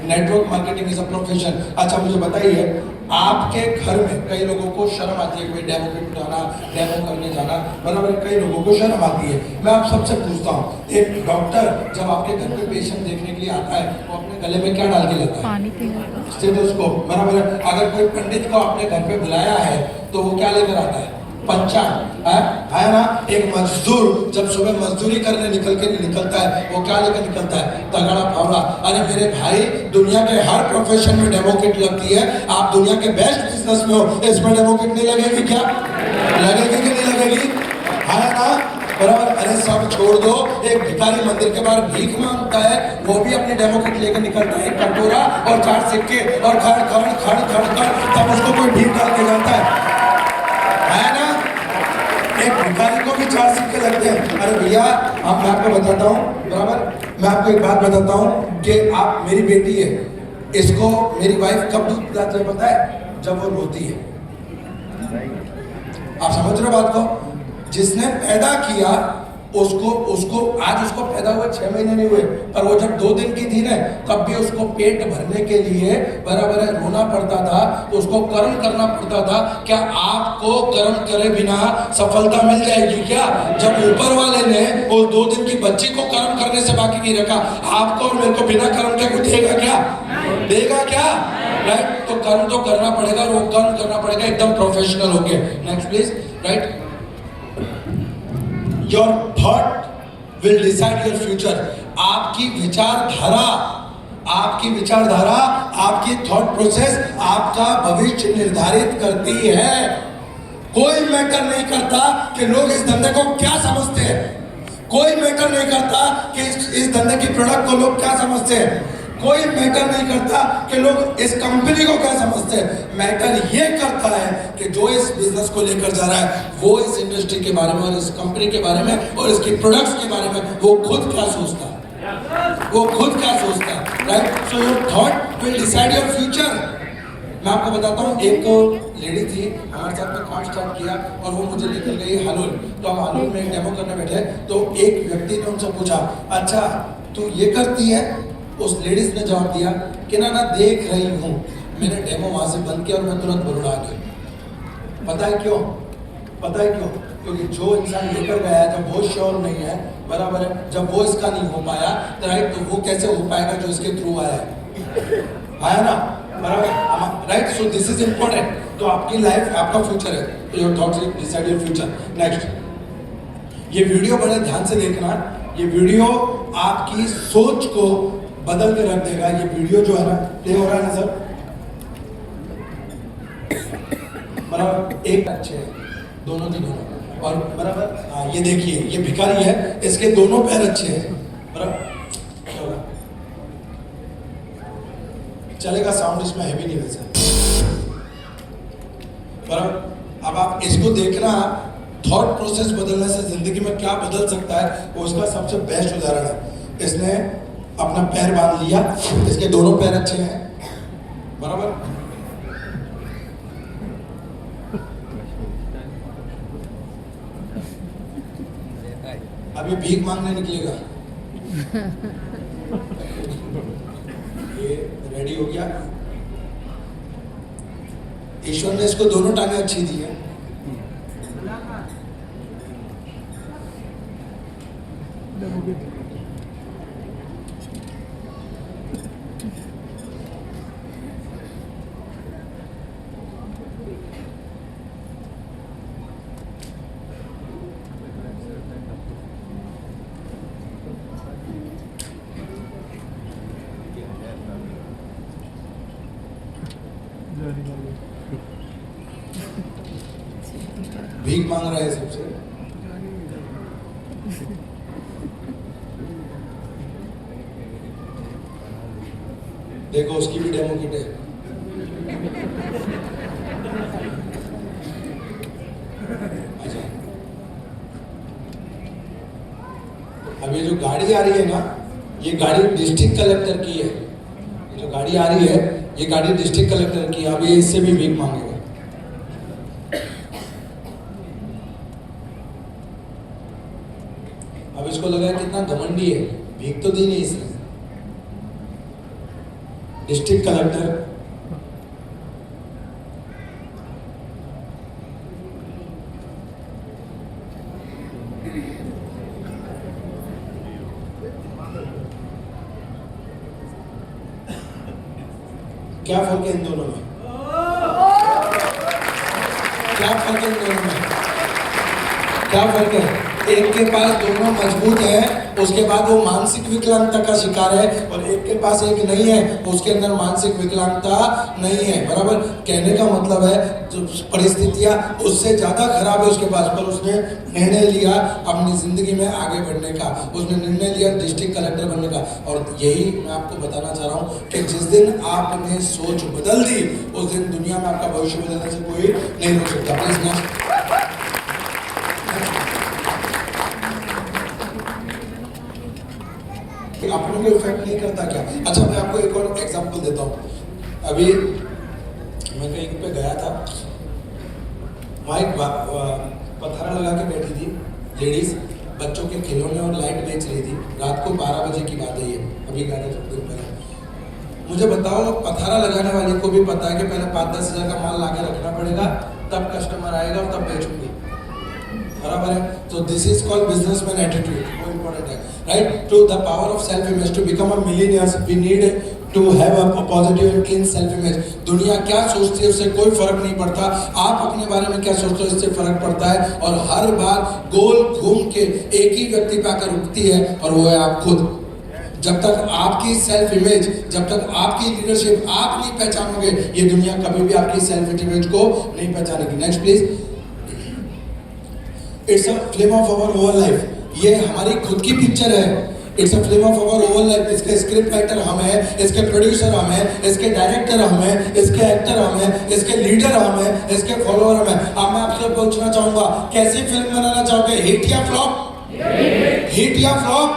Speaker 1: Network marketing is a profession. अच्छा मुझे बताइए, आपके घर में कई लोगों को शर्म आती है, कोई डेमो किट उठाना, डेमो करने जाना, बराबर कई लोगों को शर्म आती है। मैं आप सबसे पूछता हूँ, एक डॉक्टर जब आपके घर पे पेशेंट देखने के लिए आता है, वो अपने गले में क्या डाल के लाता है? पानी पीने। स्टेथोस्कोप, बराबर। अगर कोई पंडित को आपने घर पे बुलाया है तो वो क्या लेकर आता है? पंचांग है ना। एक मजदूर जब सुबह मजदूरी करने निकलता है, वो क्या लेकर निकलता है? तगड़ा फावड़ा। अरे मेरे भाई, दुनिया के हर प्रोफेशन में डेमो किट लगती है। आप दुनिया के बेस्ट बिजनेस में हो, इसमें डेमो किट नहीं लगेगी क्या? लगेगी कि नहीं लगेगी? है ना, बराबर। अरे सब छोड़ दो, एक भिखारी मंदिर के बाहर भीख मांगता है, वो भी अपनी डेमो किट लेकर निकलता है, कटोरा और 4 सिक्के और खड़ खड़ खड़ खड़ खड़, तब उसको कोई भीख डाल के जाता है ना। एक भिखारी को भी 4 सिक्के लगते हैं। अरे भैया, अब मैं आपको बताता हूँ, बराबर, मैं आपको एक बात बताता हूँ कि आप, मेरी बेटी है, इसको मेरी वाइफ कब दूध पिलाती है पता है? जब वो रोती है। आप समझ रहे हो बात को? जिसने पैदा किया उसको आज उसको पैदा हुए 6 महीने नहीं हुए, पर वो जब 2 दिन की थी ना, तब भी उसको पेट भरने के लिए बराबर है रोना पड़ता था, उसको कर्म करना पड़ता था। क्या आपको कर्म करे बिना सफलता मिल जाएगी क्या? जब ऊपर वाले ने उस 2 दिन की बच्ची को कर्म करने से बाकी नहीं रखा, आपको और मेरे को बिना कर्म के कुछ देगा क्या? देगा क्या? राइट। तो कर्म तो करना पड़ेगा, और वो कर्म करना पड़ेगा एकदम प्रोफेशनल होके। Next please, right. Your thought will decide your future. आपकी विचारधारा, आपकी थॉट प्रोसेस आपका भविष्य निर्धारित करती है। कोई मैटर नहीं करता कि लोग इस धंधे को क्या समझते हैं, कोई मैटर नहीं करता कि इस धंधे की प्रोडक्ट को लोग क्या समझते हैं, कोई मैटर नहीं करता कि लोग इस कंपनी को क्या समझते हैं। मैटर ये करता है कि जो इस बिजनेस को लेकर जा रहा है, वो इस इंडस्ट्री के बारे में और इस कंपनी के बारे में और इसकी प्रोडक्ट्स के बारे में वो खुद क्या सोचता है, वो खुद क्या सोचता है। Right? So your thought will decide your future. मैं आपको बताता हूँ, एक लेडी थी हमारे साथ में काम स्टार्ट किया और वो मुझे लेकर गई हालूर। तो हम हालूर में एक डेमो करने बैठे, तो एक व्यक्ति ने उनसे पूछा, अच्छा तू ये करती है? उस लेडीज ने जवाब दिया कि ना देख रही हूँ। मैंने डेमो वहां से बंद किया और मैं तुरंत बड़ौदा आ गया। पता है क्यों? पता है क्यों? क्योंकि जो इंसान लेकर गया है, जब वो श्योर नहीं है, बराबर है, जब वो इसका नहीं हो पाया तो राइट, तो वो कैसे हो पाएगा जो इसके थ्रू आया है? आया ना, बराबर, right? So this is important. तो आपकी लाइफ आपका फ्यूचर है, तो your thoughts decide your future. Next, ये वीडियो बड़े ध्यान से देखना। ये वीडियो आपकी सोच को बदल के रख देगा। ये वीडियो जो है ना, प्ले हो रहा है ना सर, बराबर, एक अच्छे है दोनों की दोनों, और बराबर, हाँ ये देखिए, ये भिखारी है, इसके दोनों पैर अच्छे हैं, बराबर, चलेगा, साउंड इसमें हैवी नहीं वैसे, बराबर। अब आप इसको देखना, थॉट प्रोसेस बदलने से जिंदगी में क्या बदल सकता है, वो उसका सबसे बेस्ट उदाहरण है। इसने अपना पैर बांध लिया, इसके दोनों पैर अच्छे हैं, बराबर, अभी भीख मांगने निकलेगा। ये रेडी हो गया। ईश्वर ने इसको दोनों टांगे अच्छी दी है। भीख मांग रहा है सबसे। देखो उसकी भी डेमो किट है। अच्छा, अब ये जो गाड़ी आ रही है ना, ये गाड़ी डिस्ट्रिक्ट कलेक्टर की है। ये जो गाड़ी आ रही है, ये गाड़ी डिस्ट्रिक्ट कलेक्टर की है। अब ये इससे भी भीख मांगेगा। अब इसको लगा कितना घमंडी है, भीख तो दी नहीं इसने। डिस्ट्रिक्ट कलेक्टर, क्या फर्क है इन दोनों में? क्या फर्क है इन दोनों में? क्या फर्क है? एक के पास दोनों मजबूत है, उसके बाद वो मानसिक विकलांगता का शिकार है, और एक के पास एक नहीं है, उसके अंदर मानसिक विकलांगता नहीं है, बराबर। कहने का मतलब है जो परिस्थितियां उससे ज्यादा खराब है उसके पास, पर उसने निर्णय लिया अपनी जिंदगी में आगे बढ़ने का, उसने निर्णय लिया डिस्ट्रिक्ट कलेक्टर बनने का। और यही मैं आपको बताना चाह रहा हूँ कि जिस दिन आपने सोच बदल दी, उस दिन दुनिया में आपका भविष्य बदलने से कोई नहीं रोक सकता। Please next. अपनों को इफेक्ट नहीं करता क्या? अच्छा, मैं आपको एक और एग्जांपल देता हूँ। अभी मैं कहीं पे गया था, वहाँ एक पथरा लगा के बैठी थी लेडीज, बच्चों के खिलौने और लाइट बेच रही थी। रात को 12 बजे की बात है ये, अभी गाने थोड़ी देर पहले। मुझे बताओ, पथरा लगाने वाले को भी पता है कि पहले 5-10 हज़ार का माल लाके रखना पड़ेगा, तब कस्टमर आएगा और तब बेचूंगी, बराबर है। तो this is called businessman attitude, वो इंपॉर्टेंट है, right? To the power of self image, to become a millionaire we need to have a positive and clean self image. दुनिया क्या सोचती है उससे कोई फर्क नहीं पड़ता, आप अपने बारे में क्या सोचते हो इससे फर्क पड़ता है। और हर बार गोल घूम के एक ही व्यक्ति पे आकर रुकती है, और वो है आप खुद। जब तक आपकी सेल्फ इमेज, जब तक आपकी लीडरशिप आप नहीं पहचानोगे, ये दुनिया कभी भी आपकी सेल्फ इमेज को नहीं पहचानेगी। Next please. It's a film of our over life, ये हमारी खुद की पिक्चर है। It's a film of our over life. इसके स्क्रिप्ट राइटर हम हैं, इसके प्रोड्यूसर हम हैं, इसके डायरेक्टर हम हैं, इसके एक्टर हम हैं, इसके लीडर हम हैं, इसके फॉलोअर हम हैं। अब मैं आपसे पूछना चाहूंगा, कैसी फिल्म बनाना चाहोगे, हिट या फ्लॉप? हिट या फ्लॉप?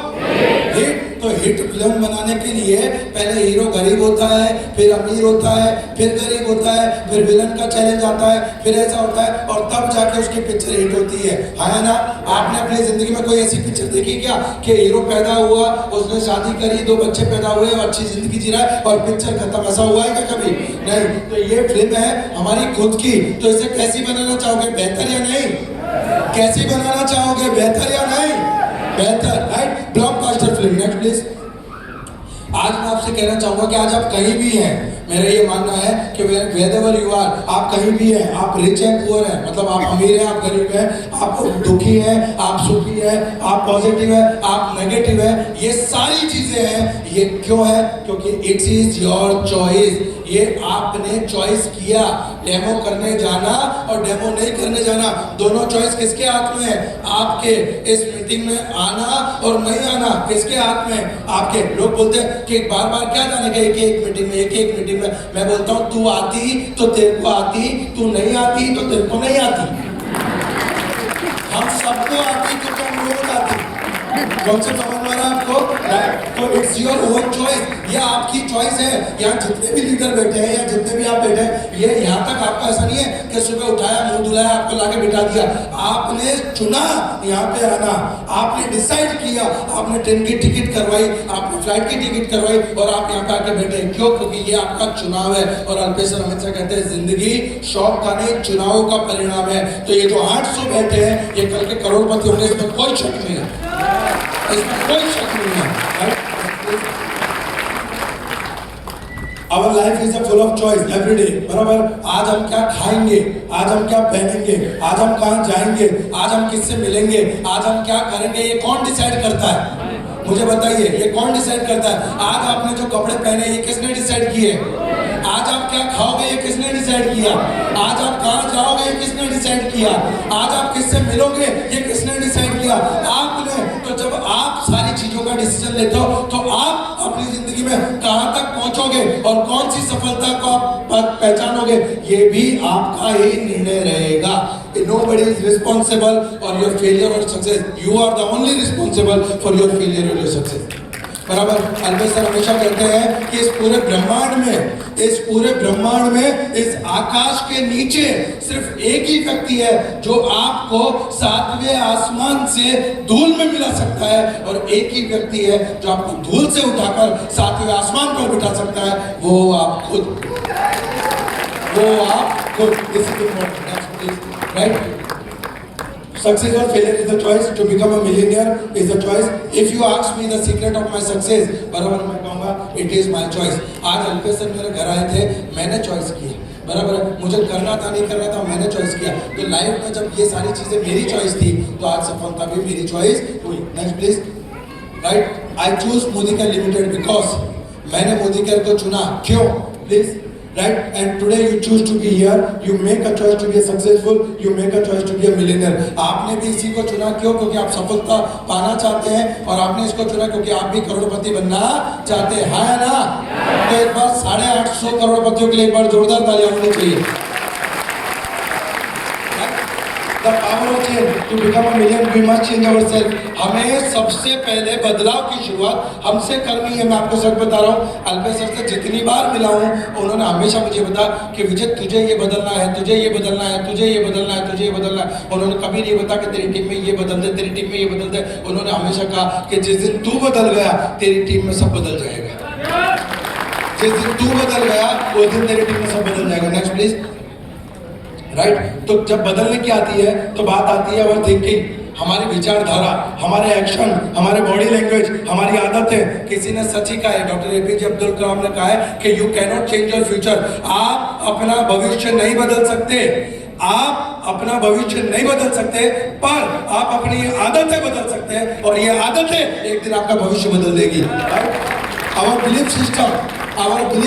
Speaker 1: हिट। तो तो हिट फिल्म बनाने के लिए पहले हीरो गरीब होता है, फिर अमीर होता है, फिर गरीब होता है, फिर विलन का चैलेंज आता है, फिर ऐसा होता है और तब जाके उसकी पिक्चर हिट होती है ना? आपने अपनी जिंदगी में कोई ऐसी पिक्चर देखी क्या कि हीरो पैदा हुआ, उसने शादी करी, 2 बच्चे पैदा हुए, अच्छी जिंदगी जी रहा है और पिक्चर खत्म? ऐसा हुआ है क्या कभी? नहीं। तो ये फिल्म है हमारी खुद की, तो इसे कैसी बनाना चाहोगे, बेहतर या नहीं? कैसी बनाना चाहोगे, बेहतर या नहीं? बेहतर, right? Blockbuster film. Next please. आज मैं आपसे कहना चाहूंगा कि आज आप कहीं भी हैं, मेरा ये मानना है कि wherever you are, आप कहीं भी हैं, आप रिच हैं पुअर हैं, मतलब आप अमीर हैं, आप गरीब हैं, आप दुखी हैं, आप सुखी हैं, आप पॉजिटिव हैं, आप नेगेटिव हैं, ये सारी चीजें हैं। ये क्यों है? क्योंकि इट इज योर चॉइस। ये आपने चॉइस किया, डेमो करने जाना और डेमो नहीं करने जाना, दोनों चॉइस किसके हाथ में है? आपके। इस मीटिंग में आना और नहीं आना किसके हाथ में? आपके। लोग बोलते हैं कि बार बार क्या जाने का, एक मीटिंग में, एक मीटिंग में। मैं बोलता हूं तू आती तो तेरे को आती, तू नहीं आती तो तेरे को नहीं आती। हम सबको आती क्योंकि हम लोग आती। कॉन्सेप्ट समझ में आ रहा है आपको? तो इट्स योर ओन चॉइस, ये आपकी चॉइस है। यहाँ जितने भी लीडर बैठे हैं या जितने भी आप बैठे हैं, ये यहाँ तक आपका ऐसा नहीं है कि सुबह उठाया, मुंह धुलाया, आपको लाके बिठा दिया। आपने चुना यहाँ पे आना, आपने डिसाइड किया, आपने ट्रेन की टिकट करवाई, आपने फ्लाइट की टिकट करवाई और आप यहाँ पे आके बैठे। क्यों? क्योंकि ये आपका चुनाव है। और अल्पेश सर हमेशा कहते हैं जिंदगी शौक का नहीं, चुनाव का परिणाम है। तो ये जो 800 बैठे हैं, ये कल के करोड़पति होंगे, इसमें कोई शक नहीं है, इसमें कोई शक नहीं है। Our life is full of choice every day, बराबर? आज हम क्या खाएंगे, आज हम क्या पहनेंगे, आज हम कहाँ जाएंगे, आज हम किससे मिलेंगे, आज हम क्या करेंगे, ये कौन डिसाइड करता है? मुझे बताइए, ये कौन डिसाइड करता है? आज आपने जो कपड़े पहने, ये किसने डिसाइड किए? आज आप क्या खाओगे, ये किसने डिसाइड किया? आज आप कहाँ जाओगे, ये किसने डिसाइड किया? आज आप किससे मिलोगे, ये किसने डिसाइड किया? आपने। तो जब आप सारी चीजों का डिसीजन लेते हो, तो आप अपनी जिंदगी में कहाँ तक पहुंचोगे और कौन सी सफलता को आप पहचानोगे, ये भी आपका ही निर्णय रहेगा। Nobody is responsible for your failure or success. You are the only responsible for your failure or your success. बराबर? अल्पेश सर हमेशा कहते हैं कि इस पूरे ब्रह्मांड में, इस आकाश के नीचे सिर्फ एक ही व्यक्ति है जो आपको 7वें आसमान से धूल में मिला सकता है, और एक ही व्यक्ति है जो आपको धूल से उठाकर 7वें आसमान पर बिठा सकता है, वो आप खुद। Right? Success or failure is the choice. To become a millionaire is the choice. If you ask me the secret of my success, बराबर मैं कहूँगा it is my choice. आज अल्पेश सर मेरे घर आए थे, मैंने चॉइस की, बराबर है? मुझे करना था नहीं करना था, मैंने चॉइस किया। तो लाइफ में जब ये सारी चीजें मेरी चॉइस थी, तो आज सफलता भी मेरी चॉइस हुई। Next please. Right? I choose Modi care limited because मैंने मोदी केयर को चुना। क्यों? Please. Right? And today you choose to be here. You make a choice to be successful. You make a choice to be a millionaire. आपने भी इसी को चुना। क्यों? क्योंकि आप सफलता पाना चाहते हैं, और आपने इसको चुना क्योंकि आप भी करोड़पति बनना चाहते हैं, है ना? तो एक बार 850 करोड़पतियों के लिए एक बार जोरदार तालियां होनी चाहिए। The power of change. To become a millionaire, we must change ourselves. हमें सबसे पहले बदलाव की शुरुआत हमसे करनी है। मैं आपको सच बता रहा हूँ, अल्पेश सर से जितनी बार मिला हूँ, उन्होंने हमेशा मुझे बताया कि विजय तुझे ये बदलना है, तुझे ये बदलना है, तुझे ये बदलना है, तुझे ये बदलना है। उन्होंने कभी नहीं बताया कि तेरी टीम में ये बदल दे, तेरी टीम में ये बदल दे। उन्होंने हमेशा कहा कि जिस दिन तू बदल गया, तेरी टीम में सब बदल जाएगा। जिस दिन तू बदल गया, उस दिन तेरी टीम में सब बदल जाएगा। Next please. राइट? तो जब बदलने की आती है, तो बात आती है अवर थिंकिंग, हमारी विचारधारा, हमारे एक्शन, हमारे बॉडी लैंग्वेज, हमारी आदतें। किसी ने सच ही कहा है, डॉक्टर एपीजे अब्दुल कलाम ने कहा है कि you can not change your future. आप अपना भविष्य नहीं बदल सकते, आप अपना भविष्य नहीं बदल सकते, पर आप अपनी आदतें बदल सकते हैं, और ये आदतें एक दिन आपका भविष्य बदल देगी। Our belief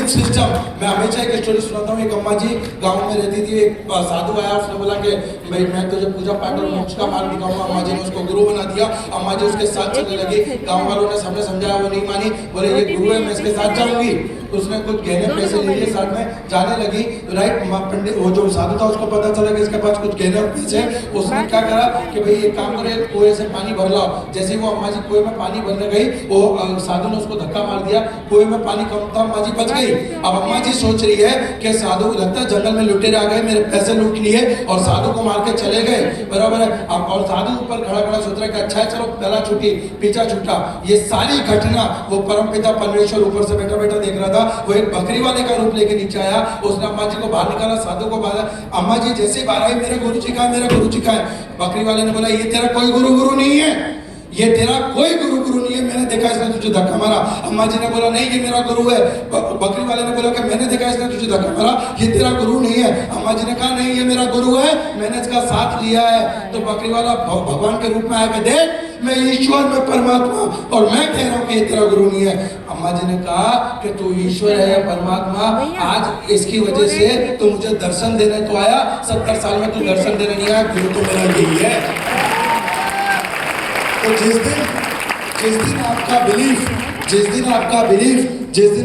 Speaker 1: system. मैं हमेशा एक स्टोरी सुनाता हूँ। एक अम्मा जी गांव में रहती थी, एक साधु आया, उसने बोला कि भाई मैं तुझे पूजा पाठ और मोक्ष का मार्ग दिखाऊंगा। अम्मा जी ने उसको गुरु बना दिया। अम्मा जी उसके साथ चलने लगी। गांव वालों ने सबने समझाया, वो नहीं मानी, बोले ये गुरु है, मैं इसके साथ जाऊंगी। उसने कुछ गहने पैसे ले लिए, साथ में जाने लगी, राइट। पंडित वो जो साधु था उसको पता चला कि इसके पास कुछ गहने और पैसे, उसने क्या करा कि भाई एक काम करे, कुएं से पानी भर लाओ। जैसे वो अम्मा जी कुएं में पानी भरने गई, वो साधु ने उसको धक्का मार दिया, कुएं में पानी कम था, अम्मा जी बच गई। अब अम्मा जी सोच रही है कि साधु लगता है जंगल में लुटेरे आ गए, मेरे पैसे लूट लिए और साधु को मार के चले गए, बराबर है। अब और साधु ऊपर खड़ा खड़ा सोच रहा है कि अच्छा है चलो पहला छूटी पीछा छूटा। ये सारी घटना वो परमपिता परमेश्वर ऊपर से बैठा बैठा देख रहा था। वो एक बकरी वाले का रूप लेके नीचे आया, उसने अम्मा जी को बाहर निकाला, साधु को बाहर। अम्मा जी जैसे बाहर आई, मेरा गुरु जी का है, मेरा गुरु जी का है। बकरी वाले ने बोला ये तेरा कोई गुरु नहीं है, ये तेरा कोई गुरु नहीं है, मैंने देखा इसने तुझे धक्का मारा। अम्मा जी ने बोला नहीं ये मेरा गुरु है। बकरी वाले ने बोला कि मैंने देखा इसने तुझे धक्का मारा, ये तेरा गुरु नहीं है। अम्मा जी ने कहा नहीं ये मेरा गुरु है, मैंने इसका साथ लिया है। तो बकरी वाला भगवान के रूप में आया कि देख मैं ईश्वर में परमात्मा, और मैं कह रहा हूँ कि ये तेरा गुरु नहीं है। अम्मा जी ने कहा कि तू ईश्वर है या परमात्मा, आज इसकी वजह से तो मुझे दर्शन देने तो आया, 70 साल में तू दर्शन देने नहीं आया, गुरु तो मेरा यही है। तो जिस दिन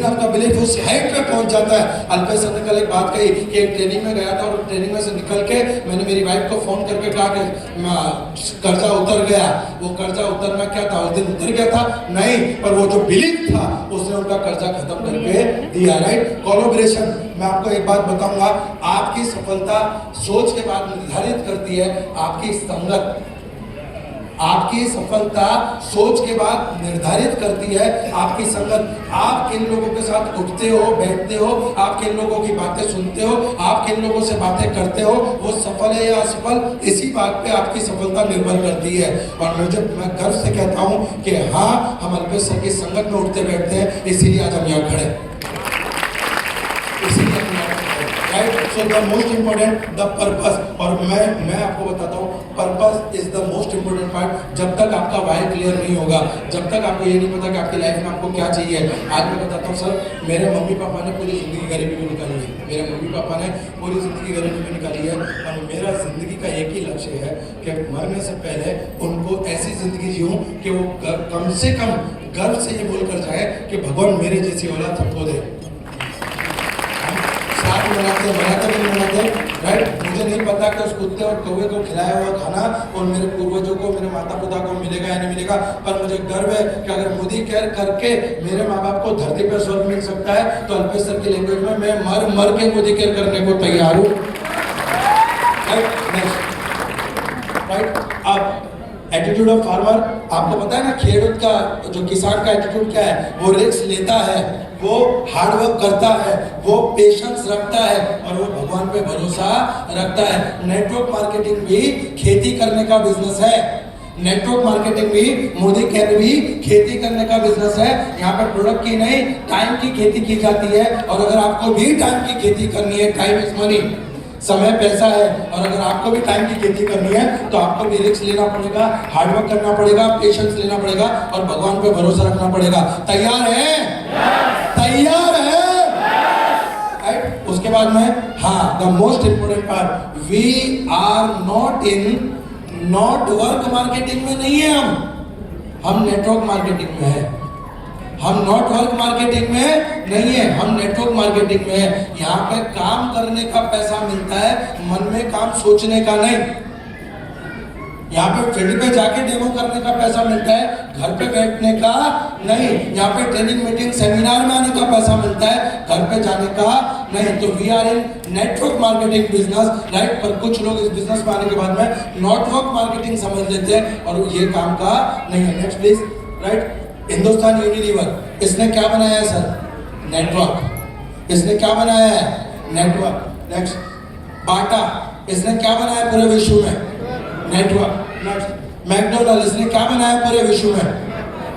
Speaker 1: आपका बिलीफ उस हाइट पे पहुंच जाता है। अल्पेश सर ने कल एक बात कही कि एक ट्रेनिंग में गया था और ट्रेनिंग में से निकल के मैंने मेरी वाइफ को फोन करके कहा कि कर्जा उतर गया। वो कर्जा उतरना क्या था, उस दिन उतर गया था नहीं, पर वो जो बिलीफ था उसने उनका कर्जा खत्म करके दिया, राइट। कोलैबोरेशन, मैं आपको एक बात बताऊंगा, आपकी सफलता सोच के बाद निर्धारित करती है, आपकी संगत आपकी सफलता सोच के बाद निर्धारित करती है, आपकी संगत। आप किन लोगों के साथ उठते हो बैठते हो, आप किन लोगों की बातें सुनते हो, आप किन लोगों से बातें करते हो, वो सफल है या असफल, इसी बात पे आपकी सफलता निर्भर करती है। और मैं गर्व से कहता हूँ कि हाँ हम अल्पेश सर की संगत में उठते बैठते हैं, इसीलिए आज हम यहाँ खड़े, इसीलिए so the most important the purpose. और मैं आपको बताता हूँ purpose is the most important part. जब तक आपका वाई क्लियर नहीं होगा, जब तक आपको ये नहीं पता कि आपकी लाइफ में आपको क्या चाहिए। आज मैं बताता हूँ सर, मेरे मम्मी पापा ने पूरी जिंदगी गरीबी में निकाली है, मेरे मम्मी पापा ने पूरी जिंदगी गरीबी में निकाली है, और मेरा जिंदगी का एक ही लक्ष्य है कि मरने से पहले उनको ऐसी जिंदगी जीऊँ कि वो कम से कम गर्व से ये बोलकर जाए कि भगवान मेरे जैसी औलाद सबको दे। बनाते राइट। मुझे नहीं पता कि उस कुत्ते और कौवे को खिलाया हुआ खाना और मेरे पूर्वजों को, मेरे माता पिता को मिलेगा या नहीं मिलेगा, पर मुझे गर्व है कि अगर मोदी केयर करके मेरे माँ बाप को धरती पर स्वर्ग मिल सकता है, तो अल्पेश सर की लैंग्वेज में मैं मर के मोदी केयर करने को तैयार हूँ, राइट। अब एटीट्यूड ऑफ फार्मर, आपको पता है ना खेडूत का, जो किसान का एटीट्यूड क्या है, वो रिस्क लेता है, वो हार्डवर्क करता है, वो पेशेंस रखता है, और वो भगवान पे भरोसा रखता है। नेटवर्क मार्केटिंग भी खेती करने का बिजनेस है, नेटवर्क मार्केटिंग भी, मोदी केयर भी खेती करने का बिजनेस है। यहाँ पर प्रोडक्ट की नहीं टाइम की खेती की जाती है, और अगर आपको भी टाइम की खेती करनी है, टाइम इज मनी, समय पैसा है, और अगर आपको भी टाइम की खेती करनी है तो आपको भी रिस्क लेना पड़ेगा, हार्डवर्क करना पड़ेगा, पेशेंस लेना पड़ेगा, और भगवान पे भरोसा रखना पड़ेगा। तैयार है? तैयार है? राइट। उसके बाद में हाँ, the most important part, we are not work marketing में नहीं है, हम नेटवर्क मार्केटिंग में है। हम नॉट वर्क मार्केटिंग में नहीं है, हम नेटवर्क मार्केटिंग में है। यहाँ पे काम करने का पैसा मिलता है, मन में काम सोचने का नहीं। यहाँ पे फील्ड पे जाके डेमो करने का पैसा मिलता है, घर पे बैठने का नहीं। यहाँ पे ट्रेनिंग मीटिंग सेमिनार में आने का पैसा मिलता है, घर पे जाने का नहीं। तो we are in network marketing business, right. पर कुछ लोग इस बिजनेस में आने के बाद में नेटवर्क मार्केटिंग समझ लेते हैं, और ये काम का नहीं है। Next please, right. Hindustan Unilever, इसने क्या बनाया है सर? नेटवर्क। इसने क्या बनाया है? नेटवर्क। नेक्स्ट, बाटा, इसने क्या बनाया पूरे विश्व में? नेटवर्क। नेक्स्ट, मैकडोनल्ड, इसने क्या बनाया पूरे विश्व में?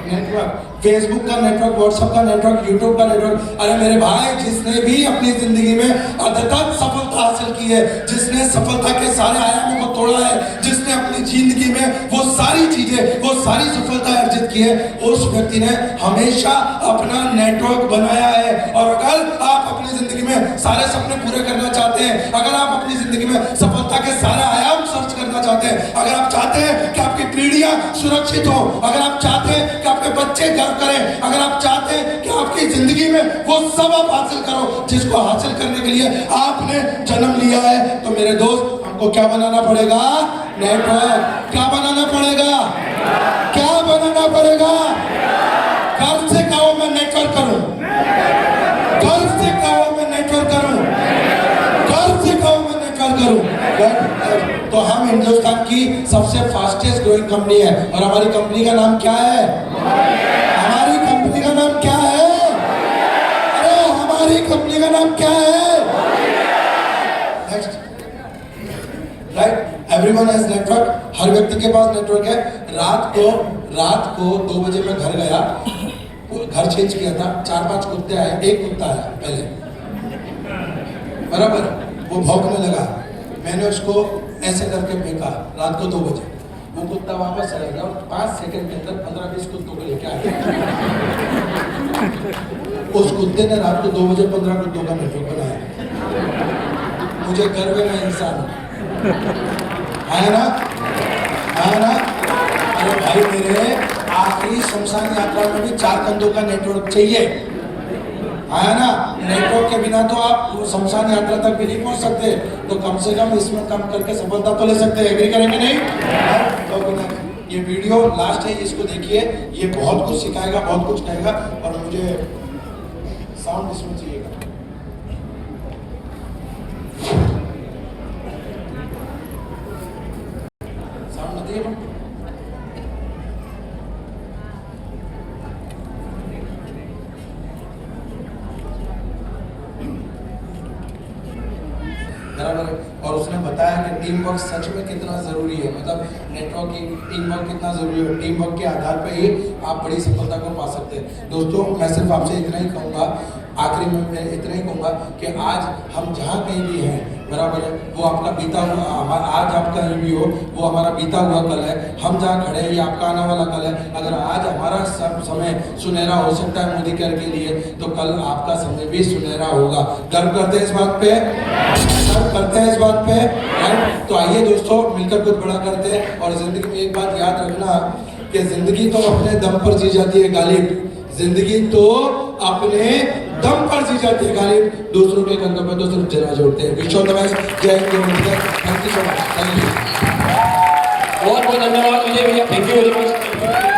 Speaker 1: नेटवर्क। फेसबुक का नेटवर्क, व्हाट्सएप का नेटवर्क, यूट्यूब का नेटवर्क। अरे मेरे भाई, जिसने भी अपनी जिंदगी में अद्भुत सफलता हासिल की है, जिसने सफलता के सारे आयामों को तोड़ा है, जिसने अपनी जिंदगी में वो सारी चीजें, वो सारी सफलता अर्जित की है, उस व्यक्ति ने हमेशा अपना नेटवर्क बनाया है। और अगर आप अपनी जिंदगी में सारे सपने पूरे करना चाहते हैं, अगर आप अपनी जिंदगी में सफलता के सारे आयाम सर्च करना चाहते हैं, अगर आप चाहते हैं कि आपकी पीढ़ियां सुरक्षित हो, अगर आप चाहते हैं कि आपके बच्चे गर्व करें। अगर आप चाहते हैं कि आपकी जिंदगी में वो सब आप हासिल करो जिसको हासिल करने के लिए आपने जन्म लिया है, तो मेरे दोस्त हमको क्या बनाना पड़ेगा? नेटवर्क। क्या बनाना पड़ेगा? क्या बनाना पड़ेगा? घर से कहो मैं नेटवर्क करूं, घर से कहो मैं नेटवर्क करूं, घर से कहो मैं नेटवर्क करूं। तो हम हिंदुस्तान की सबसे फास्टेस्ट ग्रोइंग कंपनी है और हमारी कंपनी का नाम क्या है? हमारी कंपनी का नाम क्या है? अरे हमारी कंपनी का नाम क्या है? Next, right, everyone has network. हर व्यक्ति के पास नेटवर्क है। रात को 2 बजे मैं घर गया, घर चेंज किया था, 4-5 कुत्ते आए, एक कुत्ता आया पहले, बराबर, वो भौंकने लगा, मैंने उसको ऐसे करके फेंका रात को 2 बजे, वो कुत्ता वापस चला गया और 5 सेकंड के अंदर 15-20 कुत्तों को लेके आया। उस कुत्ते ने रात को 2 बजे 15 कुत्तों का नेटवर्क बनाया। मुझे गर्व है, मैं इंसान हूं। आया ना? आया ना? अरे भाई मेरे, आखिरी शमशान यात्रा में भी 4 कंधों का नेटवर्क चाहिए। आया ना? नेटवर्क के बिना तो आप शमशान यात्रा तक भी नहीं पहुंच सकते, तो कम से कम इसमें काम करके सफलता तो ले सकते हैं। एग्री करेंगे नहीं? तो ये वीडियो लास्ट है, इसको देखिए, ये बहुत कुछ सिखाएगा, बहुत कुछ कहेगा। और मुझे साउंड इसमें चाहिएगा। साउंड दिए बराबर है। और उसने बताया कि टीम वर्क सच में कितना ज़रूरी है, मतलब नेटवर्किंग, टीम वर्क कितना ज़रूरी है। टीम वर्क के आधार पे ही आप बड़ी सफलता को पा सकते हैं। दोस्तों मैं सिर्फ आपसे इतना ही कहूँगा, आखिरी में मैं इतना ही कहूँगा कि आज हम जहाँ कहीं भी हैं, बराबर है, वो आपका बीता हुआ, आज आप कहीं भी हो, वो हमारा बीता हुआ कल है। हम जहाँ खड़े हैं ये आपका आने वाला कल है। अगर आज हमारा सब समय सुनहरा हो सकता है मोदी केयर के लिए, तो कल आपका समय भी सुनहरा होगा। गर्व करते हैं इस बात पे? गर्व करते हैं इस बात पे? राइट। तो आइए दोस्तों मिलकर कुछ बड़ा करते हैं। और जिंदगी में एक बात याद रखना कि जिंदगी तो अपने दम पर जी जाती है गालिब, जिंदगी तो अपने दम पर जी जाती है गालिब, दूसरों के कंधों पर तो सिर्फ जनाजे उठते हैं। Wish all the best. जय हिंद, thank you so much. Thank you,
Speaker 2: बहुत बहुत धन्यवाद विजय भैया, थैंक यू वेरी मच।